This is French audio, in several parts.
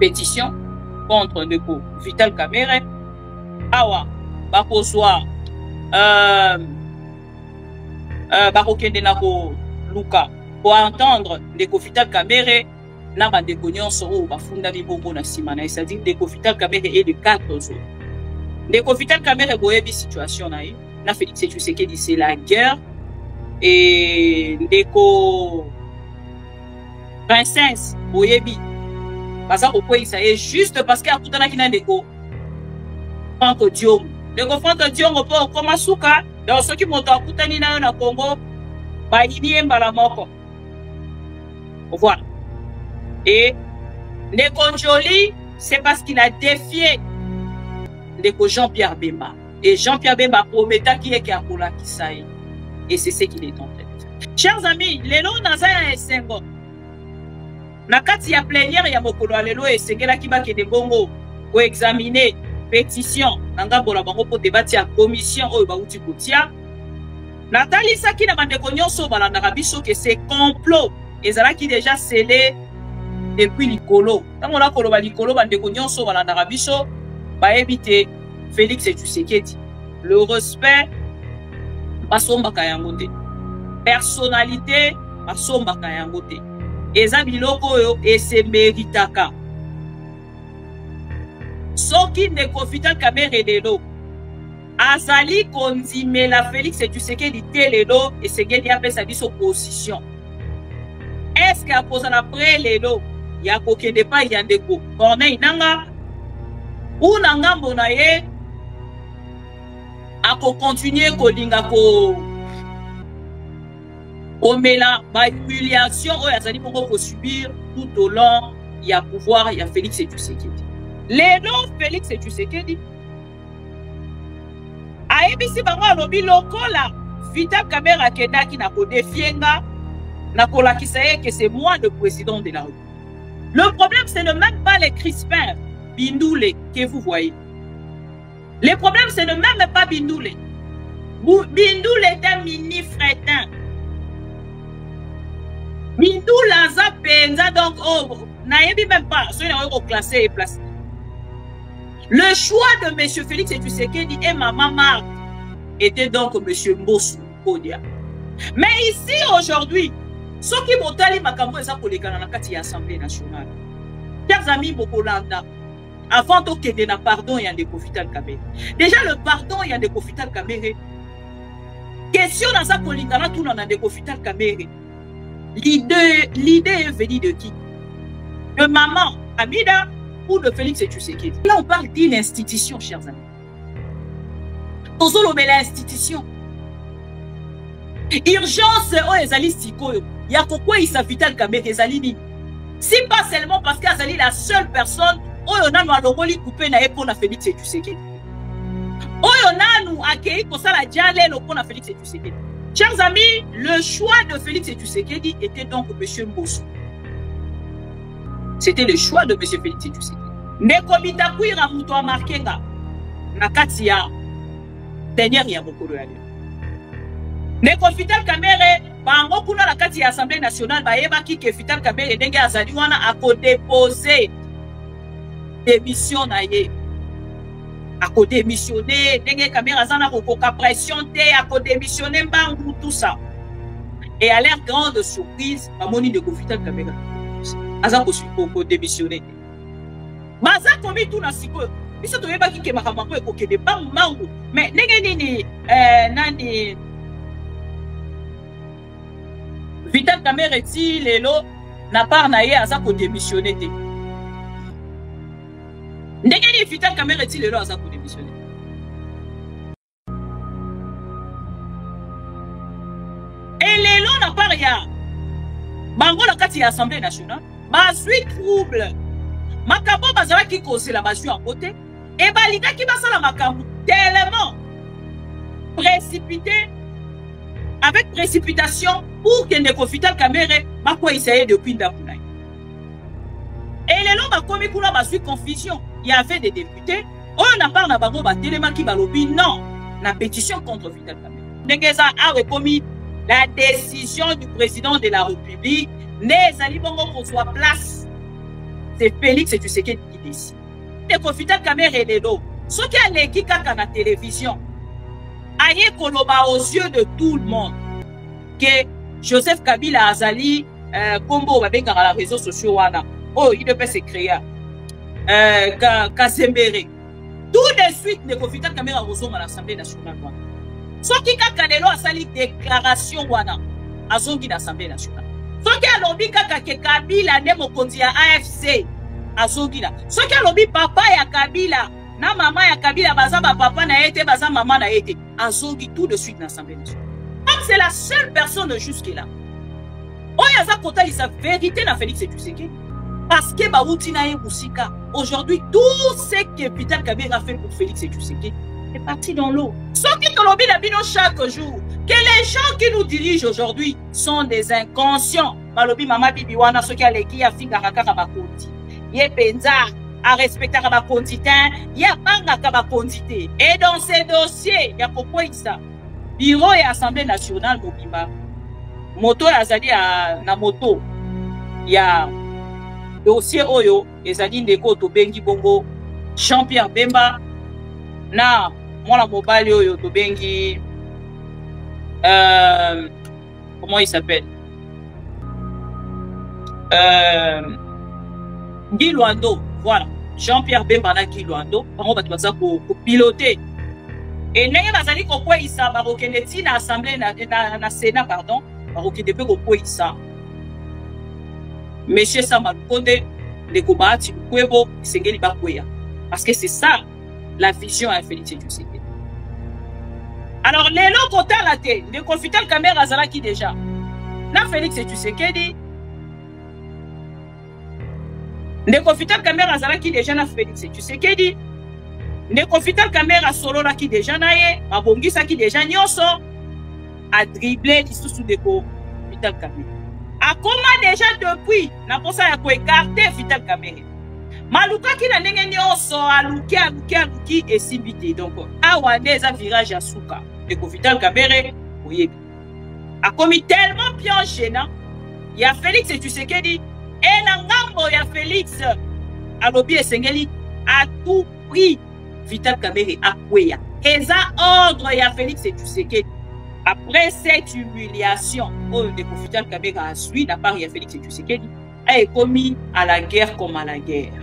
pétition contre Ndeko Vital Kamerhe. Awa, bakozwa bakokende na ko luka pour entendre Ndeko Vital Kamerhe na bandeko nyonso oyo bafunda libongo na sima na, c'est-à-dire Ndeko Vital Kamerhe et les 4 autres. Ndeko Vital Kamerhe boyebi situation na ye na Félix Tshisekedi, c'est la guerre. Et Ndeko Princesse boyebi parce que ça est juste parce qu'il y a tout un qui Ndeko Franco Diongo. Ndeko Franco Diongo po koma suka donc ceux qui montent à kutani na yo na Congo ba ini mbala moko. Voilà. Et Ndeko Njoli, c'est parce qu'il a défié Ndeko Jean-Pierre Bemba. Et Jean-Pierre Bemba promettait qu'il y a Kola Kisaï. Et c'est ce qu'il est en train de faire. Chers amis, les lots dans un sengo. Nakati ya plénière ya mokolo lelo et c'est là qui va que des bongo pour examiner pétition nanga la bango pour débattre ya commission o ba uti kotia. Nathalie Saki na bandeko nyonso balanda biso que c'est complot. Ezala qui déjà scellé depuis likolo. Tango la koloba likolo bandeko nyonso balanda biso ba éviter Félix Tshisekedi. Le respect basomba kayangote. Personnalité basomba kayangote. Eza biloko yo et se méritaka. Soki Ndeko Vital Kamerhe lelo azali kondimela Félix Tshisekedi te lelo et Tshisekedi apesa biso position. Est-ce qu'à cause la pré lelo ya kokende pa ya Ndeko Corneille nanga ou nanga mbona ye ako continuer kolinga ko omela ba humiliation oyo azali bongo ko subir tout au long ya pouvoir ya Félix Tshisekedi. Lelo Félix Tshisekedi ayebisi bango alobi lokola Vital Kamerhe akendaki na kodefienga na kolakisa ye que c'est moi le président de la République. Le problème ce n'est même pas les Crispin Bindoulé que vous voyez. Le problème ce n'est même pas Bindoulé. Bindoulé est un mini-fretin. Bindoulé a penza donc oh n'ayebi même pas ceux qui ont classé et placé. Le choix de M. Félix Tshisekedi et Maman Marthe était donc M. Mbossou Kodia. Mais ici aujourd'hui, ceux qui m'ont dit makambo eza kolekana na kati ya Assemblée nationale. Chers amis Bokolanda, avant de qu'il na pardon il y a Ndeko Vital Kamerhe. Déjà le pardon il y a Ndeko Vital Kamerhe. Question dans sa kolekana tout na Ndeko Vital Kamerhe. L'idée est venue de qui? De Maman Amida ou de Félix Tshisekedi. Là on parle d'une institution, chers amis. Tozolo mais l'institution. Urgence oh ezali sikoyo. Ya kokwa isa Vital Kamerhe ezali ni. Si pas seulement parce qu'Azali la seule personne où on a nous coupé na pour na Félix Tshisekedi. Où on a nous accueilli pour ça la diale pour na Félix Tshisekedi. Chers amis, le choix de Félix Tshisekedi était donc M. Mbossou. C'était le choix de M. Félix Tshisekedi. Nekomita kuira muto markenga na kati ya dernière ya mokolo ya lelo. Ndeko Vital Kamerhe bango kuna na kati ya Assemblée nationale bayebaki ke Vital Kamerhe ndenge azali wana ako déposer démission na ye. Ako démissionner ndenge Kamerhe azana kokoka pression te ako démissionner mbangu tout ça. Et à leur grande surprise, bamoni Ndeko Vital Kamerhe azako ko démissionner. Baza komi tout na siko. Biso toyebaki ke makambo ekokende bangu mais ndenge nini nani Vital Kamerhe ti lelo na part na ye aza ko démissionner te. Ndenge ni Vital Kamerhe ti lelo aza ko démissionner. Et lelo na part ya bango na kati ya Assemblée nationale ba suite trouble. Makambo bazala ki kosela basu en côté et balika ki basala makambo tellement précipité avec précipitation pour que Ndeko Vital Kamerhe bakwa essayer depuis Ndakuna. Et les gens comme kuna basu confusion. Il y avait des députés, on n'a pas na bango ba telema ki balobi non, na pétition contre Vital Kamerhe. Ndengeza a reconnu la décision du président de la République, né zali bongo qu'on soit place c'est Félix Tshisekedi qui décide. Ndeko Vital Kamerhe Lelo, ce qui a l'équipe à la télévision, aïe koloba aux yeux de tout le monde que Joseph Kabila Azali, Combo va bien à la réseaux sociaux, oh, il devait se créer. Kazembere. Tout de suite, Ndeko Vital Kamerhe Rozoma à l'Assemblée nationale. Ce qui a Kanelo a sali déclaration wana, a zongi l'Assemblée nationale. Ce qui a lobby Kabila ne mokonzi ya AFC, a zongi la. Ce qui a lobby papa ya Kabila, na maman ya Kabila, baza ba papa na ete, baza maman na ete, a zongi tout de suite l'Assemblée nationale. Donc c'est la seule personne jusque-là. Oyaza kota sa vérité na Félix Tshisekedi. Parce que Baoutina et Moussika, aujourd'hui, tout ce que Vital Kamerhe a fait pour Félix Tshisekedi est parti dans l'eau. Ce qui te lobby d'abino chaque jour, que les gens qui nous dirigent aujourd'hui sont des inconscients. Malobi Mama Bibiwana, ceux qui a l'équipe, a fait Karaka Kabakonti. Yé Penza, a respecté Kabakonti, y'a Banga Kabakonti. Et dans ces dossiers, y'a pourquoi ça? Bureau et Assemblée nationale, Mobimba. Moto Azali na moto. Y'a dossier Oyo, Ezali Ndeko Tobengi Bongo, Jean-Pierre Bemba, na Mwana Mobali Oyo Tobengi. Comment il s'appelle? Guy Luando, voilà. Jean-Pierre Bemba na Guy Luando, on va pour piloter. Et n'est pas allé qu'on peut y ça, Barokendeti na Assemblée, na Sénat, pardon, Barokendeti qu'on peut y ça. Monsieur Samakonde, les Kobati, Kwebo, Sengeli Bakweya. Parce que c'est ça, la vision à Félix Tshisekedi. Alors, les lots côté à la tête, les Vital Kamerhe Azala qui déjà. Na Félix Tshisekedi. Les Vital Kamerhe Azala qui déjà na Félix Tshisekedi. Les Vital Kamerhe solo la qui déjà na ye, Mabongisa qui déjà nyonso a dribblé les sous de Vital Kamerhe. A comment déjà depuis, na posa ya ko écarter Vital Kamerhe. Maluka qui na ndenge nyonso aluki et sibité. Donc awa neza virage à Souka. De Vital Kamerhe, oui. A commis tellement bien gênant. Il y a Félix Tshisekedi et Nangambo, il y a Félix Alobi et Sengeli à tout prix. Vital Kamerhe a Kweya. Et ça, ordre, il y a Félix Tshisekedi. Après cette humiliation, de Vital Kamerhe a suivi, la part il y a Félix Tshisekedi, a commis à la guerre comme à la guerre.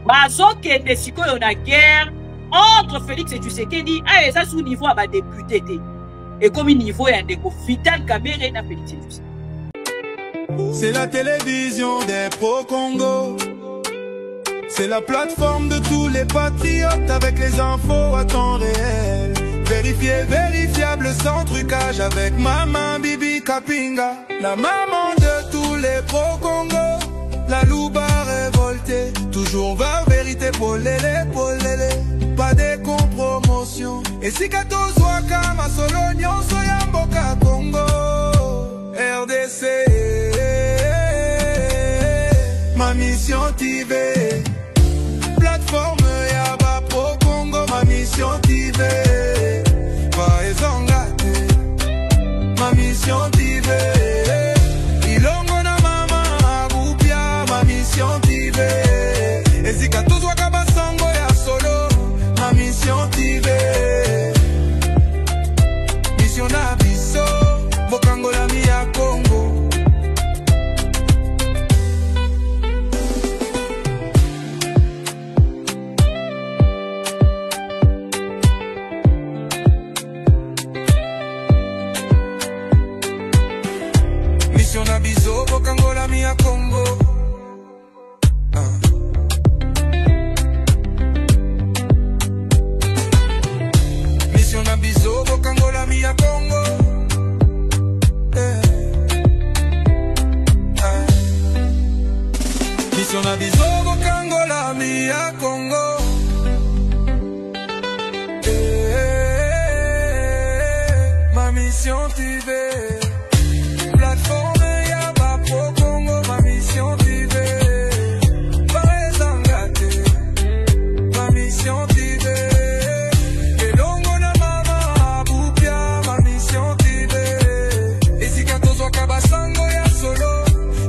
Bazo qui était si qu'on a guerre entre Félix Tshisekedi et ça sous niveau à ma député et comme niveau il y a des Vital Kamerhe et Félix Tshisekedi. C'est la télévision des pro-Congo. C'est la plateforme de tous les patriotes avec les infos à temps réel. Vérifié, vérifiable sans trucage avec Maman Bibi Kapinga. La maman de tous les pro-Congo. La louba révoltée. Toujours va vérité pour l'élé. Pas de compromotion. Et si kato zwaka ma solo nyonso ya mboka Congo. RDC. Ma mission TV. Plateforme ya ba pro Congo. Ma mission TV. Pas ezongate. Ma mission TV. Ilongo na mama abupia. Ma mission TV. Et si kato zwaka basango ya solo. Ma mission TV. Mission na biso. Bokango la mi ya Congo. Mission na biso. Bokango la mi ya Congo. Mission na biso. Bokango la mi ya Congo. Mission na biso bokango la mi ya Congo. Ma mission TV. Plateforme ya ba pro Congo. Ma mission TV. Parezangate. Ma mission TV. Elongo na mama abupia. Ma mission TV. Esikato zwaka basango ya solo.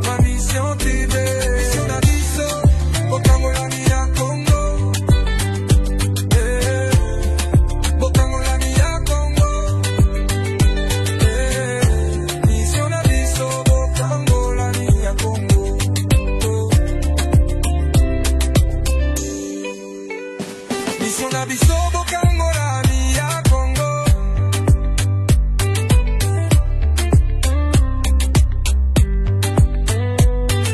Ma mission TV. Mission na biso. biso bokangola mi ya Congo.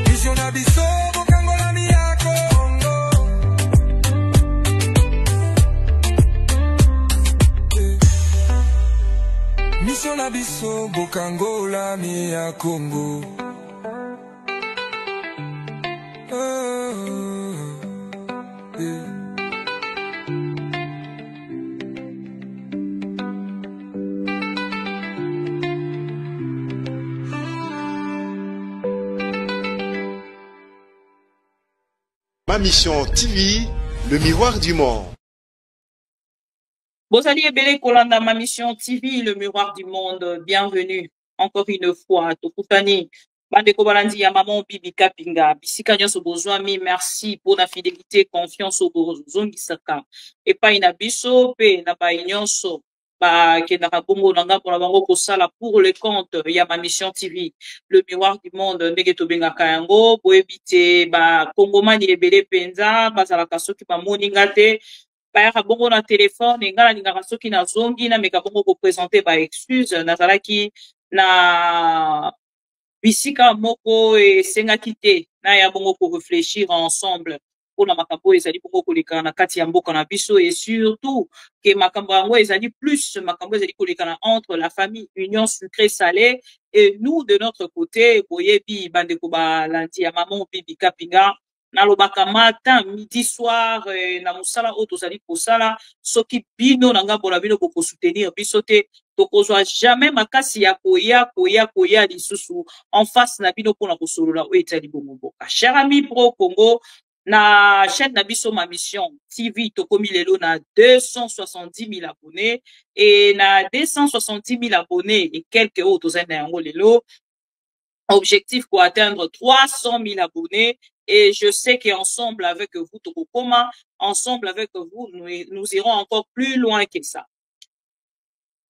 Mission na biso bokangola mi ya Congo. Mission na biso bokangola mi ya Congo. Ma mission TV, le miroir du monde. Bozali ebele kolanda ma mission TV, le miroir du monde. Bienvenue encore une fois. Tokutani bandeko balandi ya maman Bibi Kapinga. Bisika nyonso bozwa mi merci pour la fidélité, confiance au bozongisaka. Et pas ina biso pe na ba nyonso ba kendaka bongo nanga pour la bango kosala pour le compte ya ma mission TV, le miroir du monde. Ndenge tobengaka yango boyebite ba kongomani ebele penza bazalaka soki bamoninga te. Bayaka bongo na téléphone ngala lingaka soki na zongi na meka bongo ko présenter ba excuse nazalaki na bisika moko esengaki te na ya bongo ko réfléchir ensemble pour na makambo ezali bongo koleka na kati ya mboka na biso et surtout que makambo yango ezali plus makambo ezali koleka entre la famille union sucré salé et nous de notre côté boyebi bandeko balandi ya maman Bibi Kapinga nalobaka matin midi soir na musala oyo tozali kosala soki bino na ngambo na bino boko soutenir biso te tokozwa jamais makasi ya koya lisusu en face na bino pona kosolola oyo etali bongo mboka. Cher ami pro Congo na chaîne na biso ma mission TV tokomi lelo na 270 000 abonnés et na 270 000 abonnés et quelques autres tozali na yango lelo objectif pour atteindre 300 000 abonnés. Et je sais qu'ensemble avec vous, Tokokoma, ensemble avec vous, nous irons encore plus loin que ça.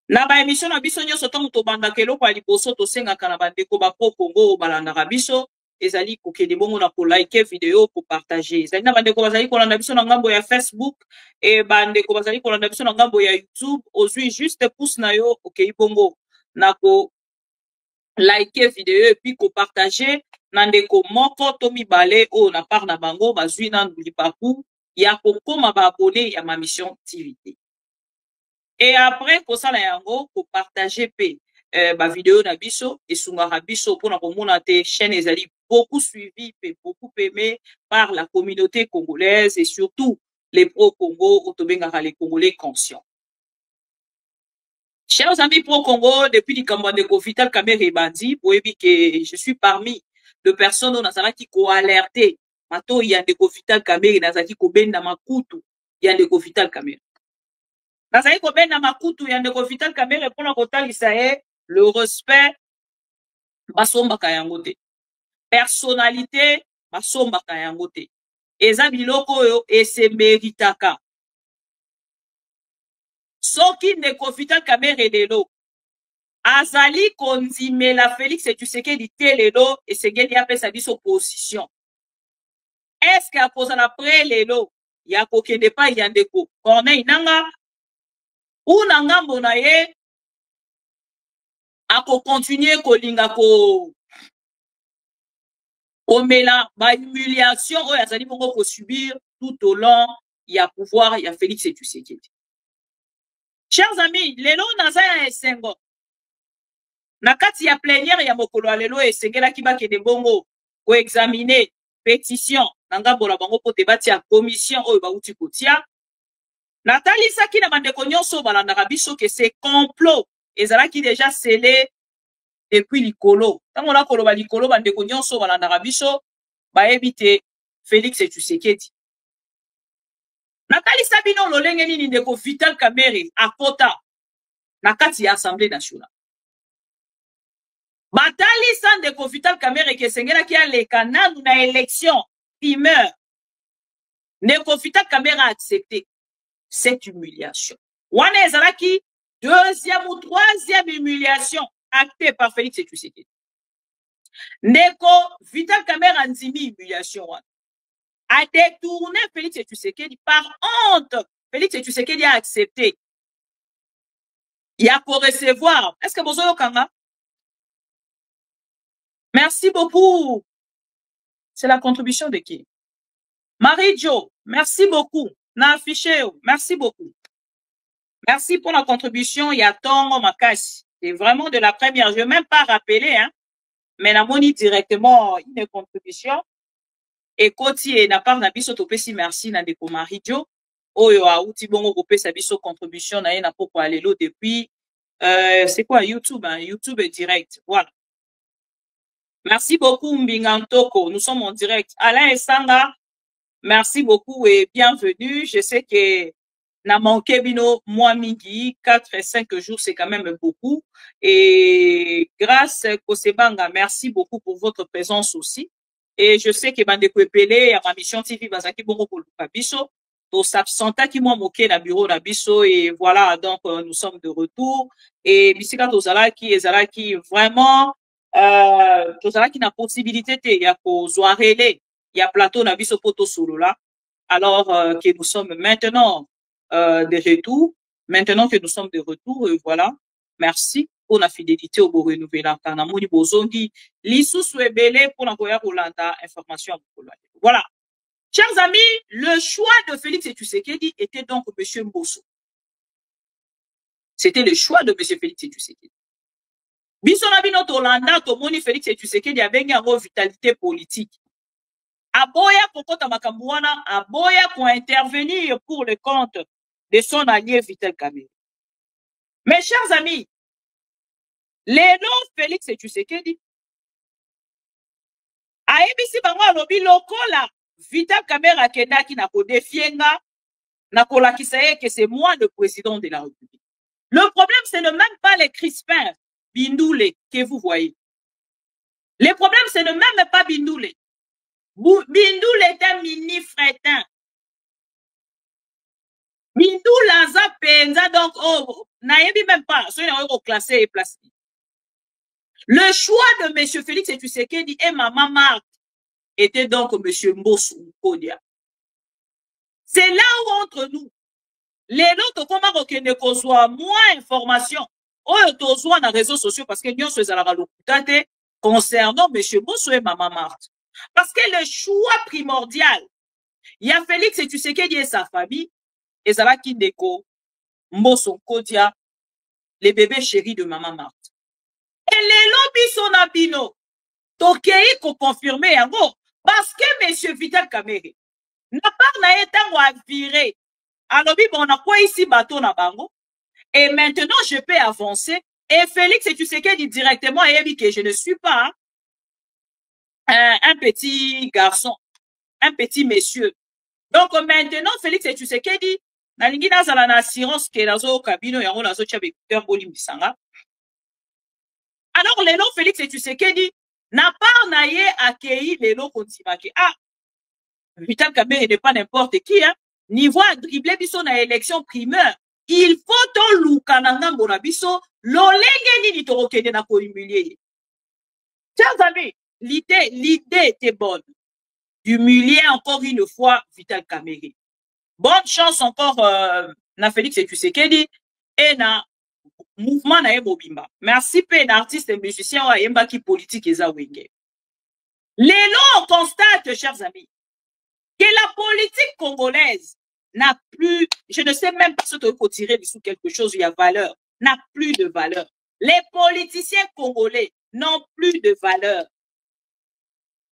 Na ba émission na biso nyonso tango tobanda kelo pa liboso tosengaka na bandeko ba pro Congo balandaka biso ezali kokende bongo na ko like vidéo ko partager. Ezali na bandeko bazali kolanda biso na ngambo ya Facebook et bandeko bazali kolanda biso na ngambo ya YouTube ozui juste pouce na yo okei bongo na ko like vidéo et puis ko partager nandeko moko to mibale o na part na bango bazui na nduli parcours ya kokoma ba abonné ya ma mission TV. Et après kosala yango ko partager pe ba vidéo na biso esungaka biso pona komona te chaîne ezali beaucoup suivi pe beaucoup aimé par la communauté congolaise et surtout les pro Congo otobengaka les Congolais conscients. Chers amis pro Congo, depuis likambo ndeko Vital Kamerhe bandi boyebi que je suis parmi de personnes on nazalaki ko alerter mato ya ndeko Vital Kamerhe nazalaki ko benda makutu ya ndeko Vital Kamerhe nazalaki ko benda makutu ya ndeko Vital Kamerhe pona kotalisa ye le respect basombaka yango te personnalité basombaka yango te eza biloko oyo esemeritaka soki ndeko Vital Kamerhe lelo azali kondimela Félix Tshisekedi te lelo esengeli apesa biso position. Est-ce que akozala pre lelo ya kokende pa ya ndeko Corneille Nanga ou na ngambo na ye ako continuer kolinga komela ba humiliation oyo azali bongo ko subir tout au long ya pouvoir ya Félix Tshisekedi. Chers amis, lelo naza ya esengo na kati ya plénière ya mokolo lelo esengelaki bakende bongo ko examiner pétition na ngambo na bango po te batia commission oyo bauti kotia natalisaki na bandeko nyonso balandaka biso ke c'est complot ezalaki déjà scellé depuis likolo tango na koloba likolo bandeko nyonso balandaka biso bayebi te Félix Tshisekedi natalisa bino lolenge nini ndeko Vital Kamerhe akota na kati ya Assemblée nationale batalisa ndeko Vital Kamerhe kesengelaki aleka nanu na élection primeur ndeko Vital Kamerhe a accepté cette humiliation wana ezalaki deuxième ou troisième humiliation actée par Félix Tshisekedi ndeko Vital Kamerhe andimi humiliation wana a détourné Félix Tshisekedi par honte Félix Tshisekedi a accepté. Il a pour recevoir. Est-ce que vous avez Kanga? Merci beaucoup. C'est la contribution de qui? Marie-Jo, merci beaucoup. Na affiché, merci beaucoup. Merci pour la contribution. Il y a Tongo Makasi. C'est vraiment de la première. Je ne vais même pas rappeler, hein. Mais la monnaie directement une contribution. Et Koti n'a pas nabiso topesi merci na deko Marie-Jo. Oyo a outi bongo kopé sa biso contribution na yena poko alelo depuis c'est quoi YouTube, hein? YouTube est direct. Voilà. Merci beaucoup Mbingantoko. Nous sommes en direct. Alain Esanga, merci beaucoup et bienvenue. Je sais que n'a manqué bino moi mingi 4 et 5 jours, c'est quand même beaucoup. Et grâce Kosebanga, merci beaucoup pour votre présence aussi. Et je sais que Bandeko Epele à ma mission TV bazaki bongo pour le biso. To s'absenta qui moi moqué na bureau na biso et voilà donc nous sommes de retour et bisika tozalaki ezalaki vraiment tozalaki na possibilité te ya ko zoarele ya plateau na biso poto solo là alors que nous sommes maintenant de retour maintenant que nous sommes de retour et voilà merci pour la fidélité au beau renouveler kana moni bozongi lisusu ebele pour na koya kolanda information voilà. Chers amis, le choix de Félix Tshisekedi était donc M. Mbosso. C'était le choix de M. Félix Tshisekedi. Bisona bino tolanda tomoni Félix Tshisekedi abengi yango vitalité politique. Aboya kokota makambo wana, aboya pour intervenir pour le compte de son allié Vital Kamerhe. Mes chers amis, lelo Félix Tshisekedi aebisi bango alobi lokola Vital Kamerhe akendaki na kodefienga na kolakisa ye que c'est moi le président de la République. Le problème, ce n'est même pas les Crispins Bindoule que vous voyez. Le problème, ce n'est même pas Bindoule. Bindoule est un mini-fretin. Bindoule aza penza, donc, oh, naïbi même pas, soyez classé et placé. Le choix de M. Félix Tshisekedi et Maman Marthe était donc M. Mbosso Kodia. C'est là où entre nous, les autres, comment on reçoit moins d'informations, on reçoit dans les réseaux sociaux parce que nous sommes concernant M. Mbosso et Maman Marthe. Parce que le choix primordial, il y a Félix Tshisekedi et sa famille, et ça va qui déco, Mbosso Kodia, les bébés chéris de Maman Marthe. Et les lobbies sont abino. Tokei qu'on confirme yango. Parce que M. Vital Kamerhe n'a pas na etango à virer. Alors, bon, on a quoi ici, bateau na bango. Et maintenant, je peux avancer. Et Félix Tshisekedi directement, il a dit que je ne suis pas un petit garçon, un petit monsieur. Donc, maintenant, Félix Tshisekedi, na lingi na zala na assurance que nazo kabino yango nazo tia écouteur boli misanga. Alors, lelo Félix Tshisekedi n'a pas naye accueilli lelo kontimaki. Ah, Vital Kamerhe n'est pas n'importe qui, hein. Niveau à dribbler biso na élection primeur. Il faut ton loukananga mbona biso, l'olenge nini torokende na ko humilier. Chers amis, l'idée était bonne. D'humilier encore une fois Vital Kamerhe. Bonne chance encore na Félix Tshisekedi et na mouvement na Mobimba. Merci pe na artiste et musicien wa yemba ki politique eza wenge. Lelo on constate, chers amis, que la politique congolaise n'a plus, je ne sais même pas ce qu'il faut tirer dessous quelque chose où il y a valeur, n'a plus de valeur. Les politiciens congolais n'ont plus de valeur.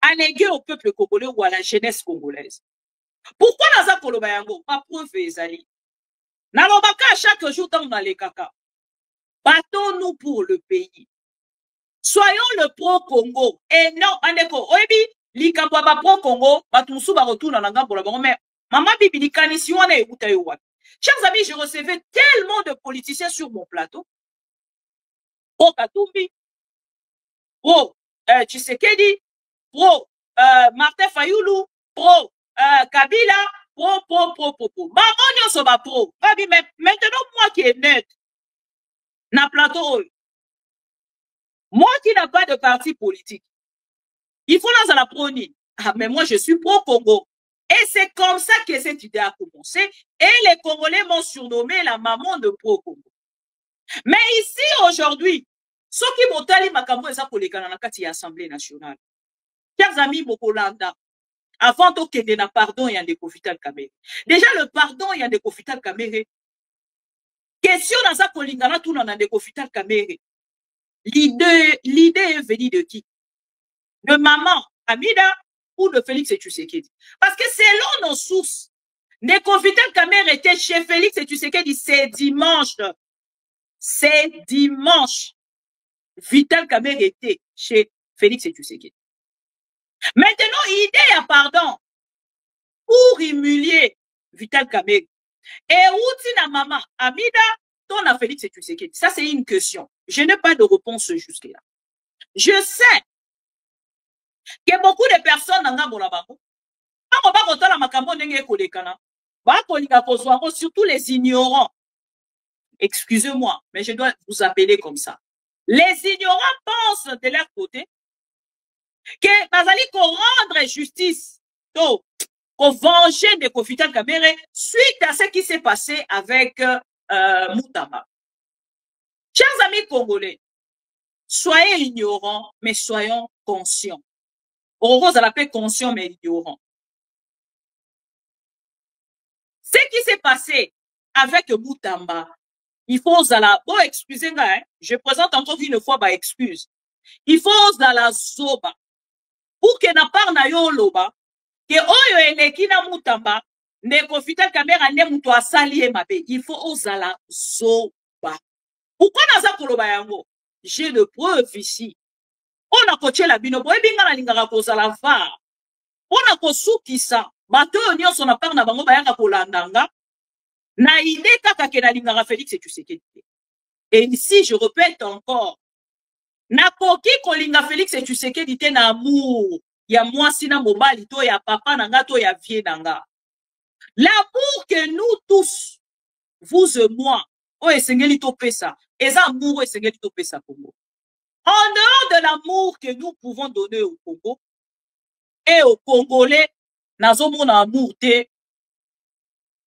Allégués au peuple congolais ou à la jeunesse congolaise. Pourquoi naza koloba yango? Ma preuve ezali. Nalobaka à chaque jour dans les caca. Battons-nous pour le pays. Soyons le pro-Congo. Et non, andeko, oebi, likambo ba pro-Congo, batumsu ba retourna na ngambo la bango, mais maman bibi likani si wana ekuta yo wapi. Chers amis, je recevais tellement de politiciens sur mon plateau. Pro Katumbi, pro Tshisekedi, pro Martin Fayoulou, pro Kabila, pro. Maman nyonso ba pro. Babi, maintenant moi qui est net, na plateau, moi qui n'a pas de parti politique, il faut dans la prôner. Ah, mais moi je suis pro-Congo. Et c'est comme ça que cette idée a commencé. Et les Congolais m'ont surnommé la maman de Pro-Congo. Mais ici, aujourd'hui, ceux qui m'ont dit makambo eza kolekana na kati ya Assemblée nationale. Chers amis Bokolanda, avant de kende na pardon ya ndeko Vital Kamerhe. Déjà le pardon ya ndeko Vital Kamerhe. Question dans sa kolingana tout na ndeko Vital Kamerhe. L'idée est venue de qui? De maman Amida ou de Félix Tshisekedi? Parce que selon nos sources, ndeko Vital Kamerhe était chez Félix Tshisekedi c'est dimanche. C'est dimanche. Vital Kamerhe était chez Félix Tshisekedi. Maintenant, idée à pardon pour humilier Vital Kamerhe. Et où na maman Amida, ton a Félix Tshisekedi. Ça, c'est une question. Je n'ai pas de réponse jusque-là. Je sais que beaucoup de personnes n'ont pas surtout les ignorants. Excusez-moi, mais je dois vous appeler comme ça. Les ignorants pensent de leur côté que Bazali qu'on rendre justice, qu'on venger de Vital Kamerhe suite à ce qui s'est passé avec Moutamba. Chers amis congolais, soyez ignorants, mais soyons conscients. On va l'appeler conscient, mais ignorant. Ce qui s'est passé avec Moutamba, il faut la bon excusez-moi, hein, je présente encore une fois ma excuse. Il faut la zoba pour que na par na yo loba que oyo eleki na Moutamba ne Vital Kamerhe ne muto asali e mabe. Il faut la zoba. Pourquoi naza koloba yango? J'ai de preuves ici. On a coaché la bino boy binga na lingaka kozala va. On a kosukisa bato nyonso na par na bango bayaka kolandanga. Na idée kaka ke na lingaka Félix Tshisekedi. Et ici, je répète encore, na koki kolinga Félix Tshisekedi te na amour, ya mwasi na mobali to ya papa nanga to ya vie nanga. L'amour que nous tous, vous et moi, o esengeli to pesa, eza amour o esengeli to pesa Congo. En dehors de l'amour que nous pouvons donner au Congo et aux Congolais, nazomona amour te.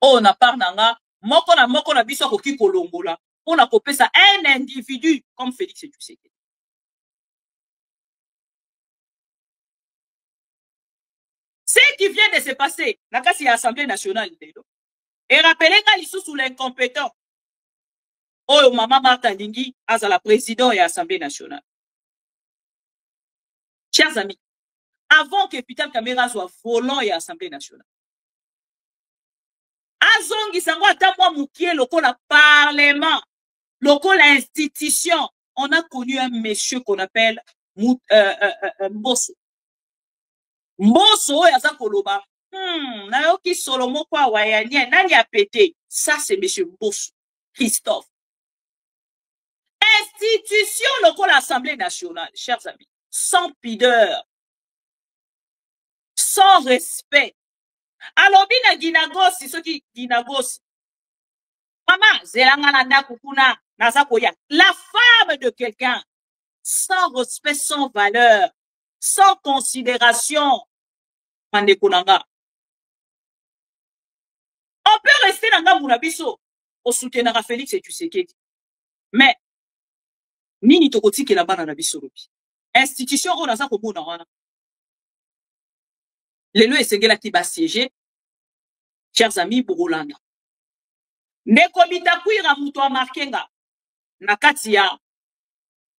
Oh, na par nanga, moko na biso koki kolongola, on a copé ça un individu comme Félix Tshisekedi. Ce qui vient de se passer, na kasi ya Assemblée nationale, et rappelez quand ils sont sous l'incompétent. Oh, maman Martha Lingi, as la présidente et Assemblée nationale. Chers amis, avant que Vital Kamerhe soit volant et Assemblée nationale, azongi sango atamwa mukie lokola parlement, lokola institution, on a connu un monsieur qu'on appelle Mbosso. Mbosso yaza koloba, nayoki Solomo kwa wayanye, nani a pété? Ça c'est monsieur Mbosso, Christophe. Institution lokola Assemblée nationale, chers amis, sans pudeur, sans respect. Alors, bina ginagosi, ce qui ginagosi. Maman, zelanga na kukuna, nazakoya. La femme de quelqu'un, sans respect, sans valeur, sans considération, mandekunanga. On peut rester dans la Mounabiso, au soutien de Félix et Tshisekedi. Mais, nini tokoti ke la bana na biso lobi. Institution, on a ça pour bouna wana. Les lois esengela qui va siéger, chers amis, Burulanda. Ndeko bitakwira muto wa markenga na kati ya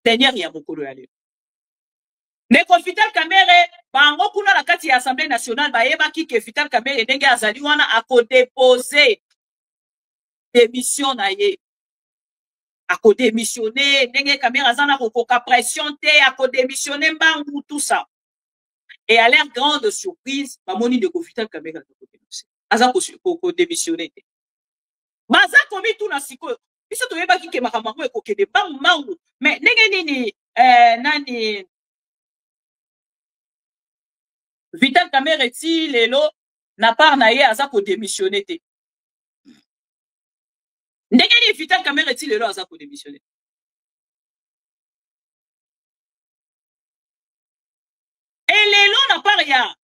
tenir ya mokolo ya leo. Ndeko Vital Kamerhe bango kuna na kati ya Assemblée nationale bayebaki ke Vital Kamerhe ndenge azali wana akodepose démission na ye. Akodémissionner ndenge Kamerhe azana kokoka pression te akodémissionner mbangu tout ça. Et à leur grande surprise, Mamoni de Vital Kamerhe a démissionné. Baza komi tout na siko. Biso to yeba ki ke makamako e kokede bang mangu. Mais nenge nini nani Vital Kamerhe ti lelo na par na ye aza ko démissionner te. Ndenge ni Vital Kamerhe ti lelo aza ko démissionner. Et lelo na par ya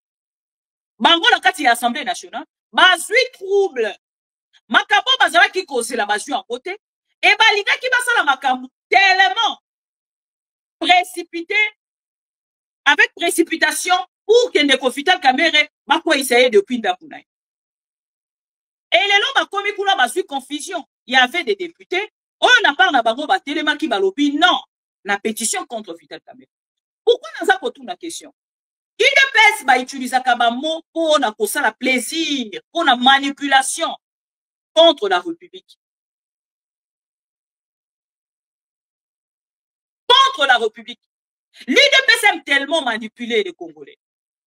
bango na kati ya Assemblée nationale bazwi trouble makambo bazalaki kozela bazwi en côté et balingaki basala makambo tellement précipité avec précipitation pour que Ndeko Vital Kamerhe bakwa essayer depuis ndako na ye. Et lelo bakomi kuna bazwi confusion. Il y avait des députés on n'a pas na bango batelemaki balobi non na pétition contre Vital Kamerhe. Pourquoi naza kotuna question? UDPS ba utilisaka ba mot pour na kosala plaisir, pour na manipulation contre la République. Contre la République. L'UDPS aime tellement manipuler les Congolais.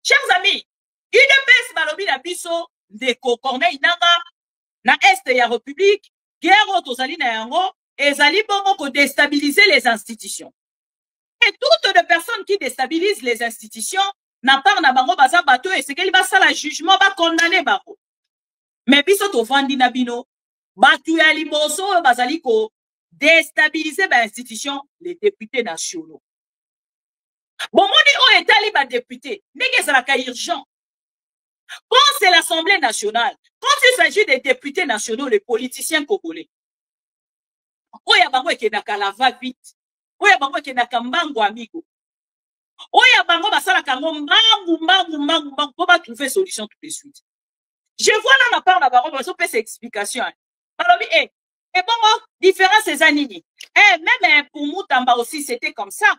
Chers amis, UDPS balobi na biso Ndeko Corneille Nangaa na est ya République, guerre tozali na yango ezali bongo ko déstabiliser les institutions. Et toutes les personnes qui déstabilisent les institutions na part na bango baza bato et c'est qu'elle va ça la jugement va condamner bango. Mais biso to vandi na bino batu ya liboso bazali ko déstabiliser ba institution les députés nationaux. Bon moni o etali ba député ndenge ezalaka urgent. Quand c'est l'Assemblée nationale, quand il s'agit des députés nationaux, les politiciens congolais, oya bango ekenaka la va vite, oya bango ekenaka mbango amigo, oya bango basala kango mbangu pour pas trouver solution tout de suite. Je vois là ma part na bango baso pesa explication. Alors et bon différence ces années. Même pour Moutamba aussi c'était comme ça.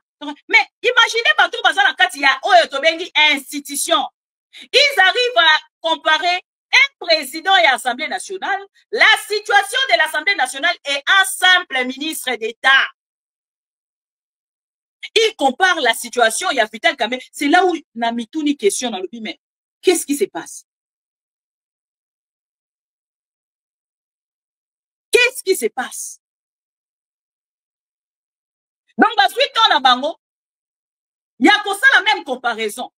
Mais imaginez bato bazala kati ya oyo tobengi institution. Ils arrivent à comparer un président et l'Assemblée nationale. La situation de l'Assemblée nationale est un simple ministre d'État. Ils comparent la situation, il y a Vital Kamerhe. C'est là où on a mis toute une question dans le but, mais qu'est-ce qui se passe? Qu'est-ce qui se passe? Donc, suite on a bango, il y a comme ça la même comparaison.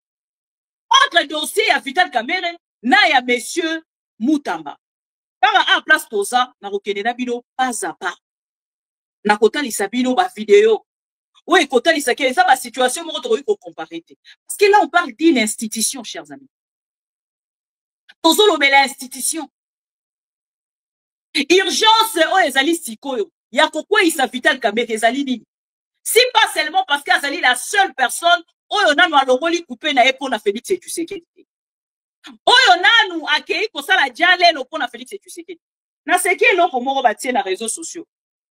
Entre dossier à Vital Kamerhe, na ya monsieur Moutamba. Quand on a place pour ça, na rokene na bino pas à pas. Na kota lisabino ba vidéo. Oui, kota lisake ça ba situation mo to ko comparer. Parce que là on parle d'une institution, chers amis. Tozolo bela institution. Urgence o ezali sikoyo. Ya kokwa isa Vital Kamerhe ezali nini? Si pas seulement parce qu'Azali la seule personne oyo nanu alongoli coupé na epona Félix Tshisekedi. Oyo nanu akei kosala diale lo pona Félix Tshisekedi. Na seki eloko moko batie na réseaux sociaux.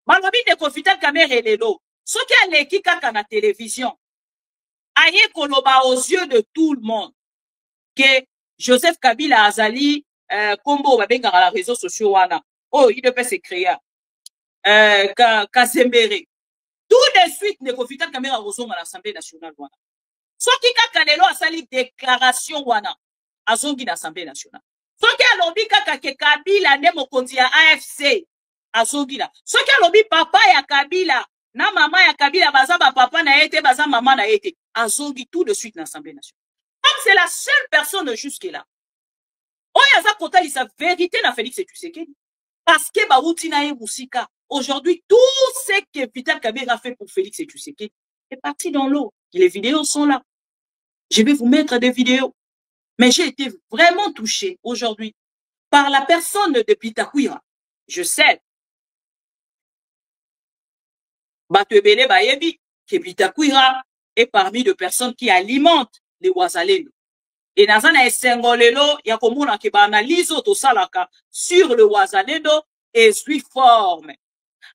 Balobi Ndeko Vital Kamerhe lelo. Soki aleki kaka na télévision. Aye koloba aux yeux de tout le monde que Joseph Kabila azali kombo babenga na réseaux sociaux wana. Oh, il devait se créer. Kazembere. Tout de suite, Ndeko Vital Kamerhe a à l'Assemblée nationale. Soki kaka lelo asali déclaration wana azongi na Assemblée nationale. Soki alobi kaka ke Kabila nde mokonzi ya AFC azongi la. Soki alobi papa ya Kabila na mama ya Kabila baza ba papa na yete baza mama na yete azongi tout de suite na Assemblée nationale. Donc c'est la seule personne jusque là. Oya za kota li sa vérité na Félix Tshisekedi parce que bauti na ye musika. Aujourd'hui tout ce que Vital Kamerhe a fait pour Félix Tshisekedi est parti dans l'eau. Les vidéos sont là. Je vais vous mettre des vidéos. Mais j'ai été vraiment touché aujourd'hui par la personne de Bitakwira. Je sais. Batebele Bayebi, que Bitakwira est parmi les personnes qui alimentent les Wazalendo. Et Nazana Essengolelo, il y a comme on a qui analyse au salaka sur le Wazalendo et suit forme.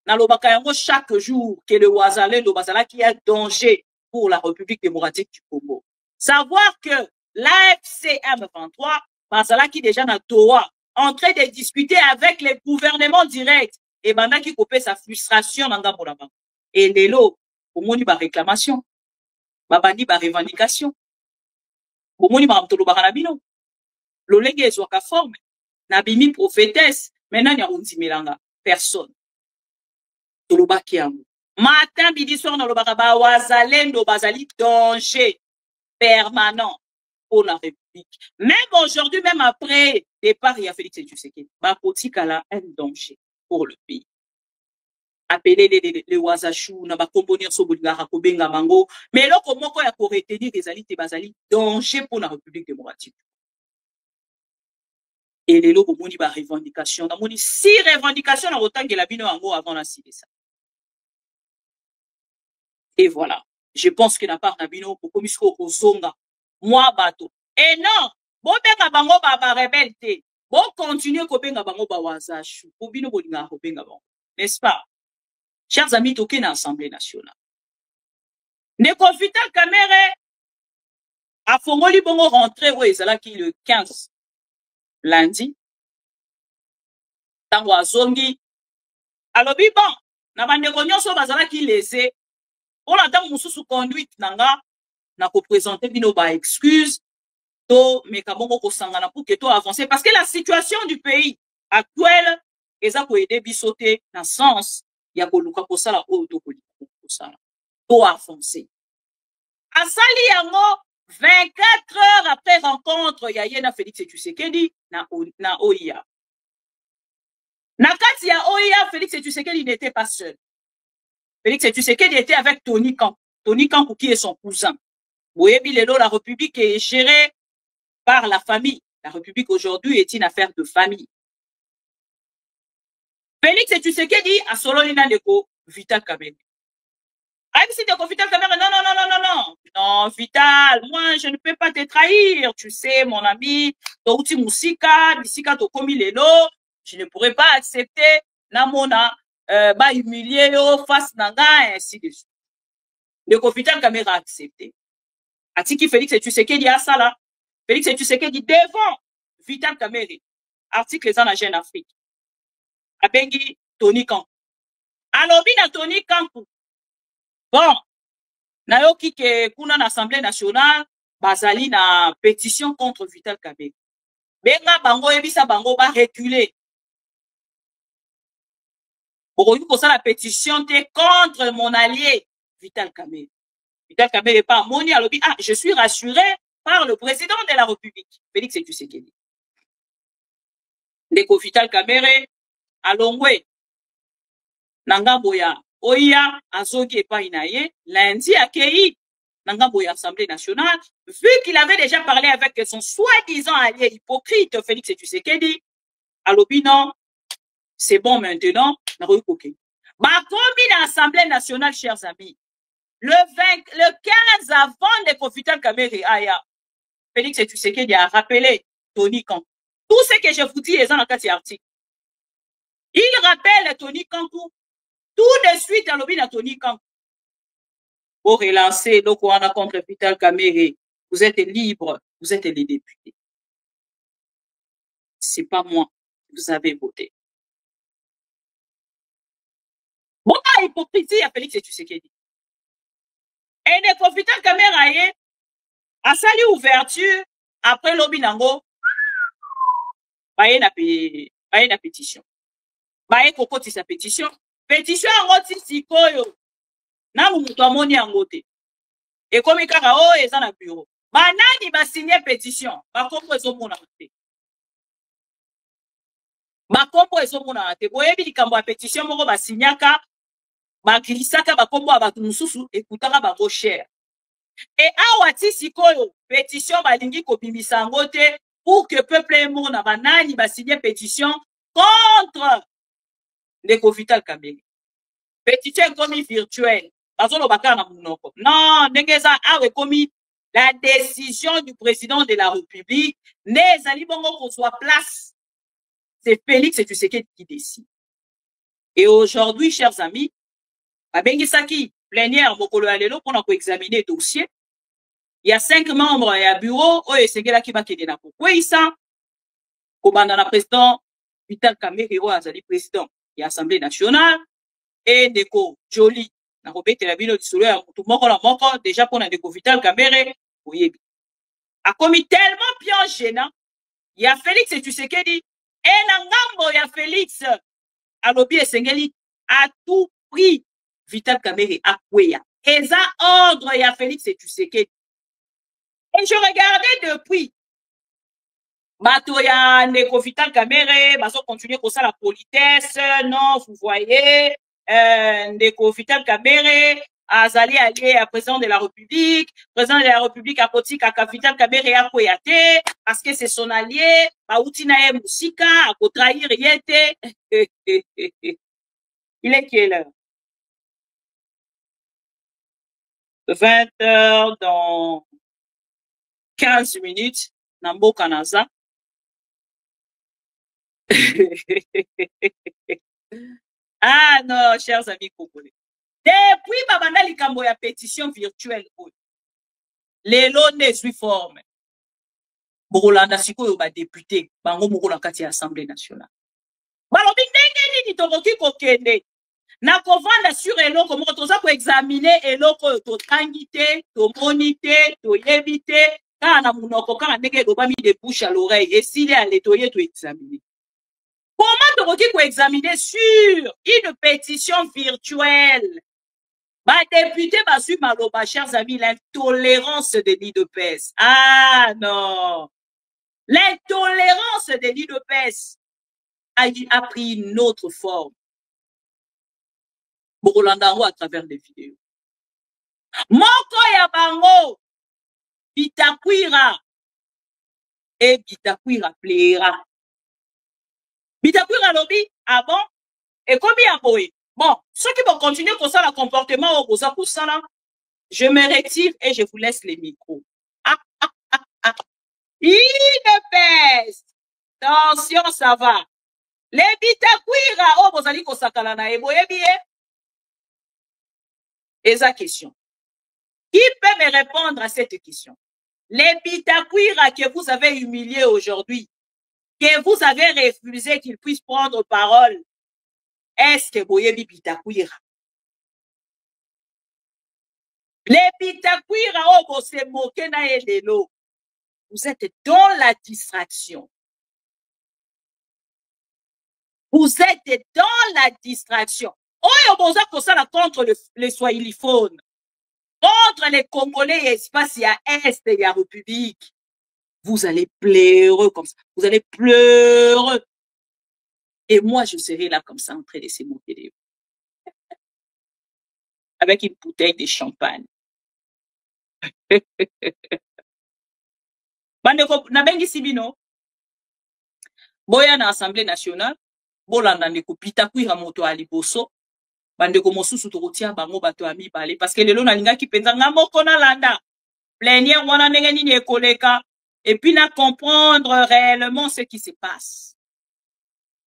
Nalobaka yango chaque jour que le Wazalendo bazala qui a danger pour la République démocratique du Congo. Savoir que l'AFC M23, bazala qui déjà na Toa, en train de discuter avec les gouvernements directs, et banda qui coupe sa frustration dans Gambolaba. Et lelo, au moni ba réclamation, babandi ba revendication, au moni ba mtolo baranabino, l'olenge ezwaka forme, nabimi prophétesse, maintenant ya unzimelanga, personne. Tolobaki yango. Matin, midi, soir, dans le baraba, Wazalendo, bazali, danger permanent pour la République. Même aujourd'hui, même après départ, il y a Félix Tshisekedi. Bakotikala, un danger pour le pays. Appeler les Wazachou, na bakombonir so bolingara kobenga mango. Mais là, comment quoi ya ko retenir les alites bazali, danger pour la République démocratique. Et les lobes moni ba revendication. Na moni 6 revendications na otangela bino yango avant la ça. Et voilà. Je pense que na part na bino pour komisko kozonga moi bato. Et non, bo benga bango ba rebelle te. Bo continuer ko benga bango ba wazashu. Bo bino bolinga ko benga bango. N'est-ce pas? Chers amis, toke na Assemblée nationale. Ndeko Vital Kamerhe a fongoli bongo rentré où ezalaki le 15 lundi. Tango azongi alobi bon na bandeko nyonso bazalaki lésé. On attend mususu conduite nanga na ko présenter bino ba excuse to mekabongo ko sangana pour que to avancer parce que la situation du pays actuel eza ko aider bisote na sens ya ko luka ko sala o to ko sala to avancer. Asali yango 24 heures après rencontre ya Yena Félix Tshisekedi na OIA. Na kati ya OIA, Félix Tshisekedi n'était pas seul. Félix Tshisekedi était avec Tony Kankou. Tony Kankou qui est son cousin. Boyebi lelo, la République est gérée par la famille. La République aujourd'hui est une affaire de famille. Félix Tshisekedi a solo Ndeko Vital Kamerhe. Ah, si Ndeko Vital Kamerhe, non, Vital, moi je ne peux pas te trahir. Tu sais, mon ami, Touti Musika, Bisika Tokomi lelo, je ne pourrais pas accepter Namona, ba humilier face nanga, ainsi de suite. Ndeko Vital Kamerhe a accepté. Atiki Félix Tshisekedi a ça là. Félix Tshisekedi devant Vital Kamerhe. Article les en Jeune Afrique. Abengi Tony Kankou. Alobi na Tony Kankou. Bon, nayoki ke kuna na Assemblée nationale, bazali na pétition contre Vital Kamerhe. Benga bango ebisa bango ba reculer. Aujourd'hui, pour ça, la pétition est contre mon allié, Vital Kamerhe. Vital Kamerhe n'est pas moni à lobby. Ah, je suis rassuré par le président de la République, Félix Tshisekedi. Ndeko Vital Kamerhe, alongwe, Nangamboya, Oya, Azogi et Painaye, lundi accueilli, Nangamboya, Assemblée nationale, vu qu'il avait déjà parlé avec son soi-disant allié hypocrite, Félix Tshisekedi, à lobby, non, c'est bon maintenant, n'a pas eu coquin. Bah, combien d'Assemblée nationale, chers amis, le 15 avant de Vital Kamerhe, Aya, Félix Tshisekedi a rappelé Tony Kankou. Tout ce que je vous dis est dans le cas article. Il rappelle Tony Kankou. Tout de suite, à l'objet de Tony Kankou. Pour relancer, donc, on a contre Vital Kamerhe. Vous êtes libres, vous êtes les députés. C'est pas moi. Vous avez voté. Bon, hypocrisie à Félix Tshisekedi. Et de Vital Kamerhe a sali ouverture après lobby nango. Baye na pétition. Baye kokoti sa pétition. Pétition angoti sikoyo. Na mutu amoni angote. Et comme kaka o eza na bureau. Banani ba signer pétition. Ba kombo ezomona te. Ba kombo ezomona te. Boyebi likambo ya pétition moko ba signaka ba kilisaka ba kombo abatu mususu ekutaka ba go cher. Et awa ti sikoyo pétition balingi kobimisa ngote pour que peuple mona banani ba signer pétition contre Ndeko Vital Kamerhe. Pétition comme virtuelle. Non, Ndengeza a commis la décision du président de la République. Les alibongo qu'on soit place. C'est Félix Tshisekedi qui décide. Et aujourd'hui, chers amis, Bengisaki, plénière, Mokolo Alelo, pour examiner le dossier. Il y a 5 membres et un bureau. Oh, et c'est là qui va quitter la ça. Comme le président Vital Kamerhe, Azali président de l'Assemblée nationale. Et Ndeko Joli. Na robete la bino disolo ya mutu moko la moko déjà pour Ndeko Vital Kamerhe oyebi. A commis tellement bien gênant. Il y a Félix Tshisekedi et na ngambo ya Félix alobi esengeli à tout prix Vital Kamerhe akweya. Eza ordre ya Félix Tshisekedi. Et je regardais depuis bato ya Ndeko Vital Kamerhe baso continuer comme ça la politesse non vous voyez Ndeko Vital Kamerhe azali allié à président de la République à Koti Vital Kamerhe ya Koyate, parce que c'est son allié, bauti na ye musika, à trahir yete. Il est quelle heure? 20 heures dans 15 minutes, Nambo Kanaza. Ah non, chers amis congolais. Depuis babanda likambo ya pétition virtuelle, les lots ne suivent forme. Bokolanda sikoyo ba député, bango mokola kati ya Assemblée nationale. Balobi ndenge nini tokoki kokende na kovanda sur eloko moko toza ko examiner eloko totangi te, tomoni te, toyebi te, kaka na munoko kaka ndenge elobami de bouche à l'oreille, esili ale toye to examiner. Comment tokoki ko examiner sur une pétition virtuelle? Bah, député, bah, sur Maloba, chers amis, l'intolérance de l'IDPS. Ah, non. L'intolérance de l'IDPS a pris une autre forme. Bokolandaro à travers les vidéos. Moko ya bango, Bitakwira. Et Bitakwira plaira. Bitakwira lobby, ah bon? Et combien boy? Bon, ceux qui vont continuer comme ça, le comportement au Bosa Koussana, je me retire et je vous laisse les micros. Il pèse. Attention, ça va. Les Bitakwira, oh, vous allez kosakala na eboye bien. Et sa question. Qui peut me répondre à cette question? Les Bitakwira que vous avez humiliés aujourd'hui, que vous avez refusé qu'ils puissent prendre parole, est-ce que Boyebi Bitakwira? Les Bitakwira, oh, vous se moquez na elelo. Vous êtes dans la distraction. Vous êtes dans la distraction. Oh, vous êtes contre les swahiliphones, contre les Congolais, espace, il y a Est, il y a République. Vous allez pleurer comme ça. Vous allez pleurer. Et moi, je serai là comme ça en train de se moquer de vous. Avec une bouteille de champagne. Bandeko, nabengi sibino. Boya na Assemblée nationale. Bolanda ndeko Bitakwira moto aliboso. Bandeko mosusu tokotia bango bato ami bale. Parce que lelo na linga ki penza nga moko na landa. Plénière wana ndenge nini ekoleka. Et puis na comprendre réellement ce qui se passe.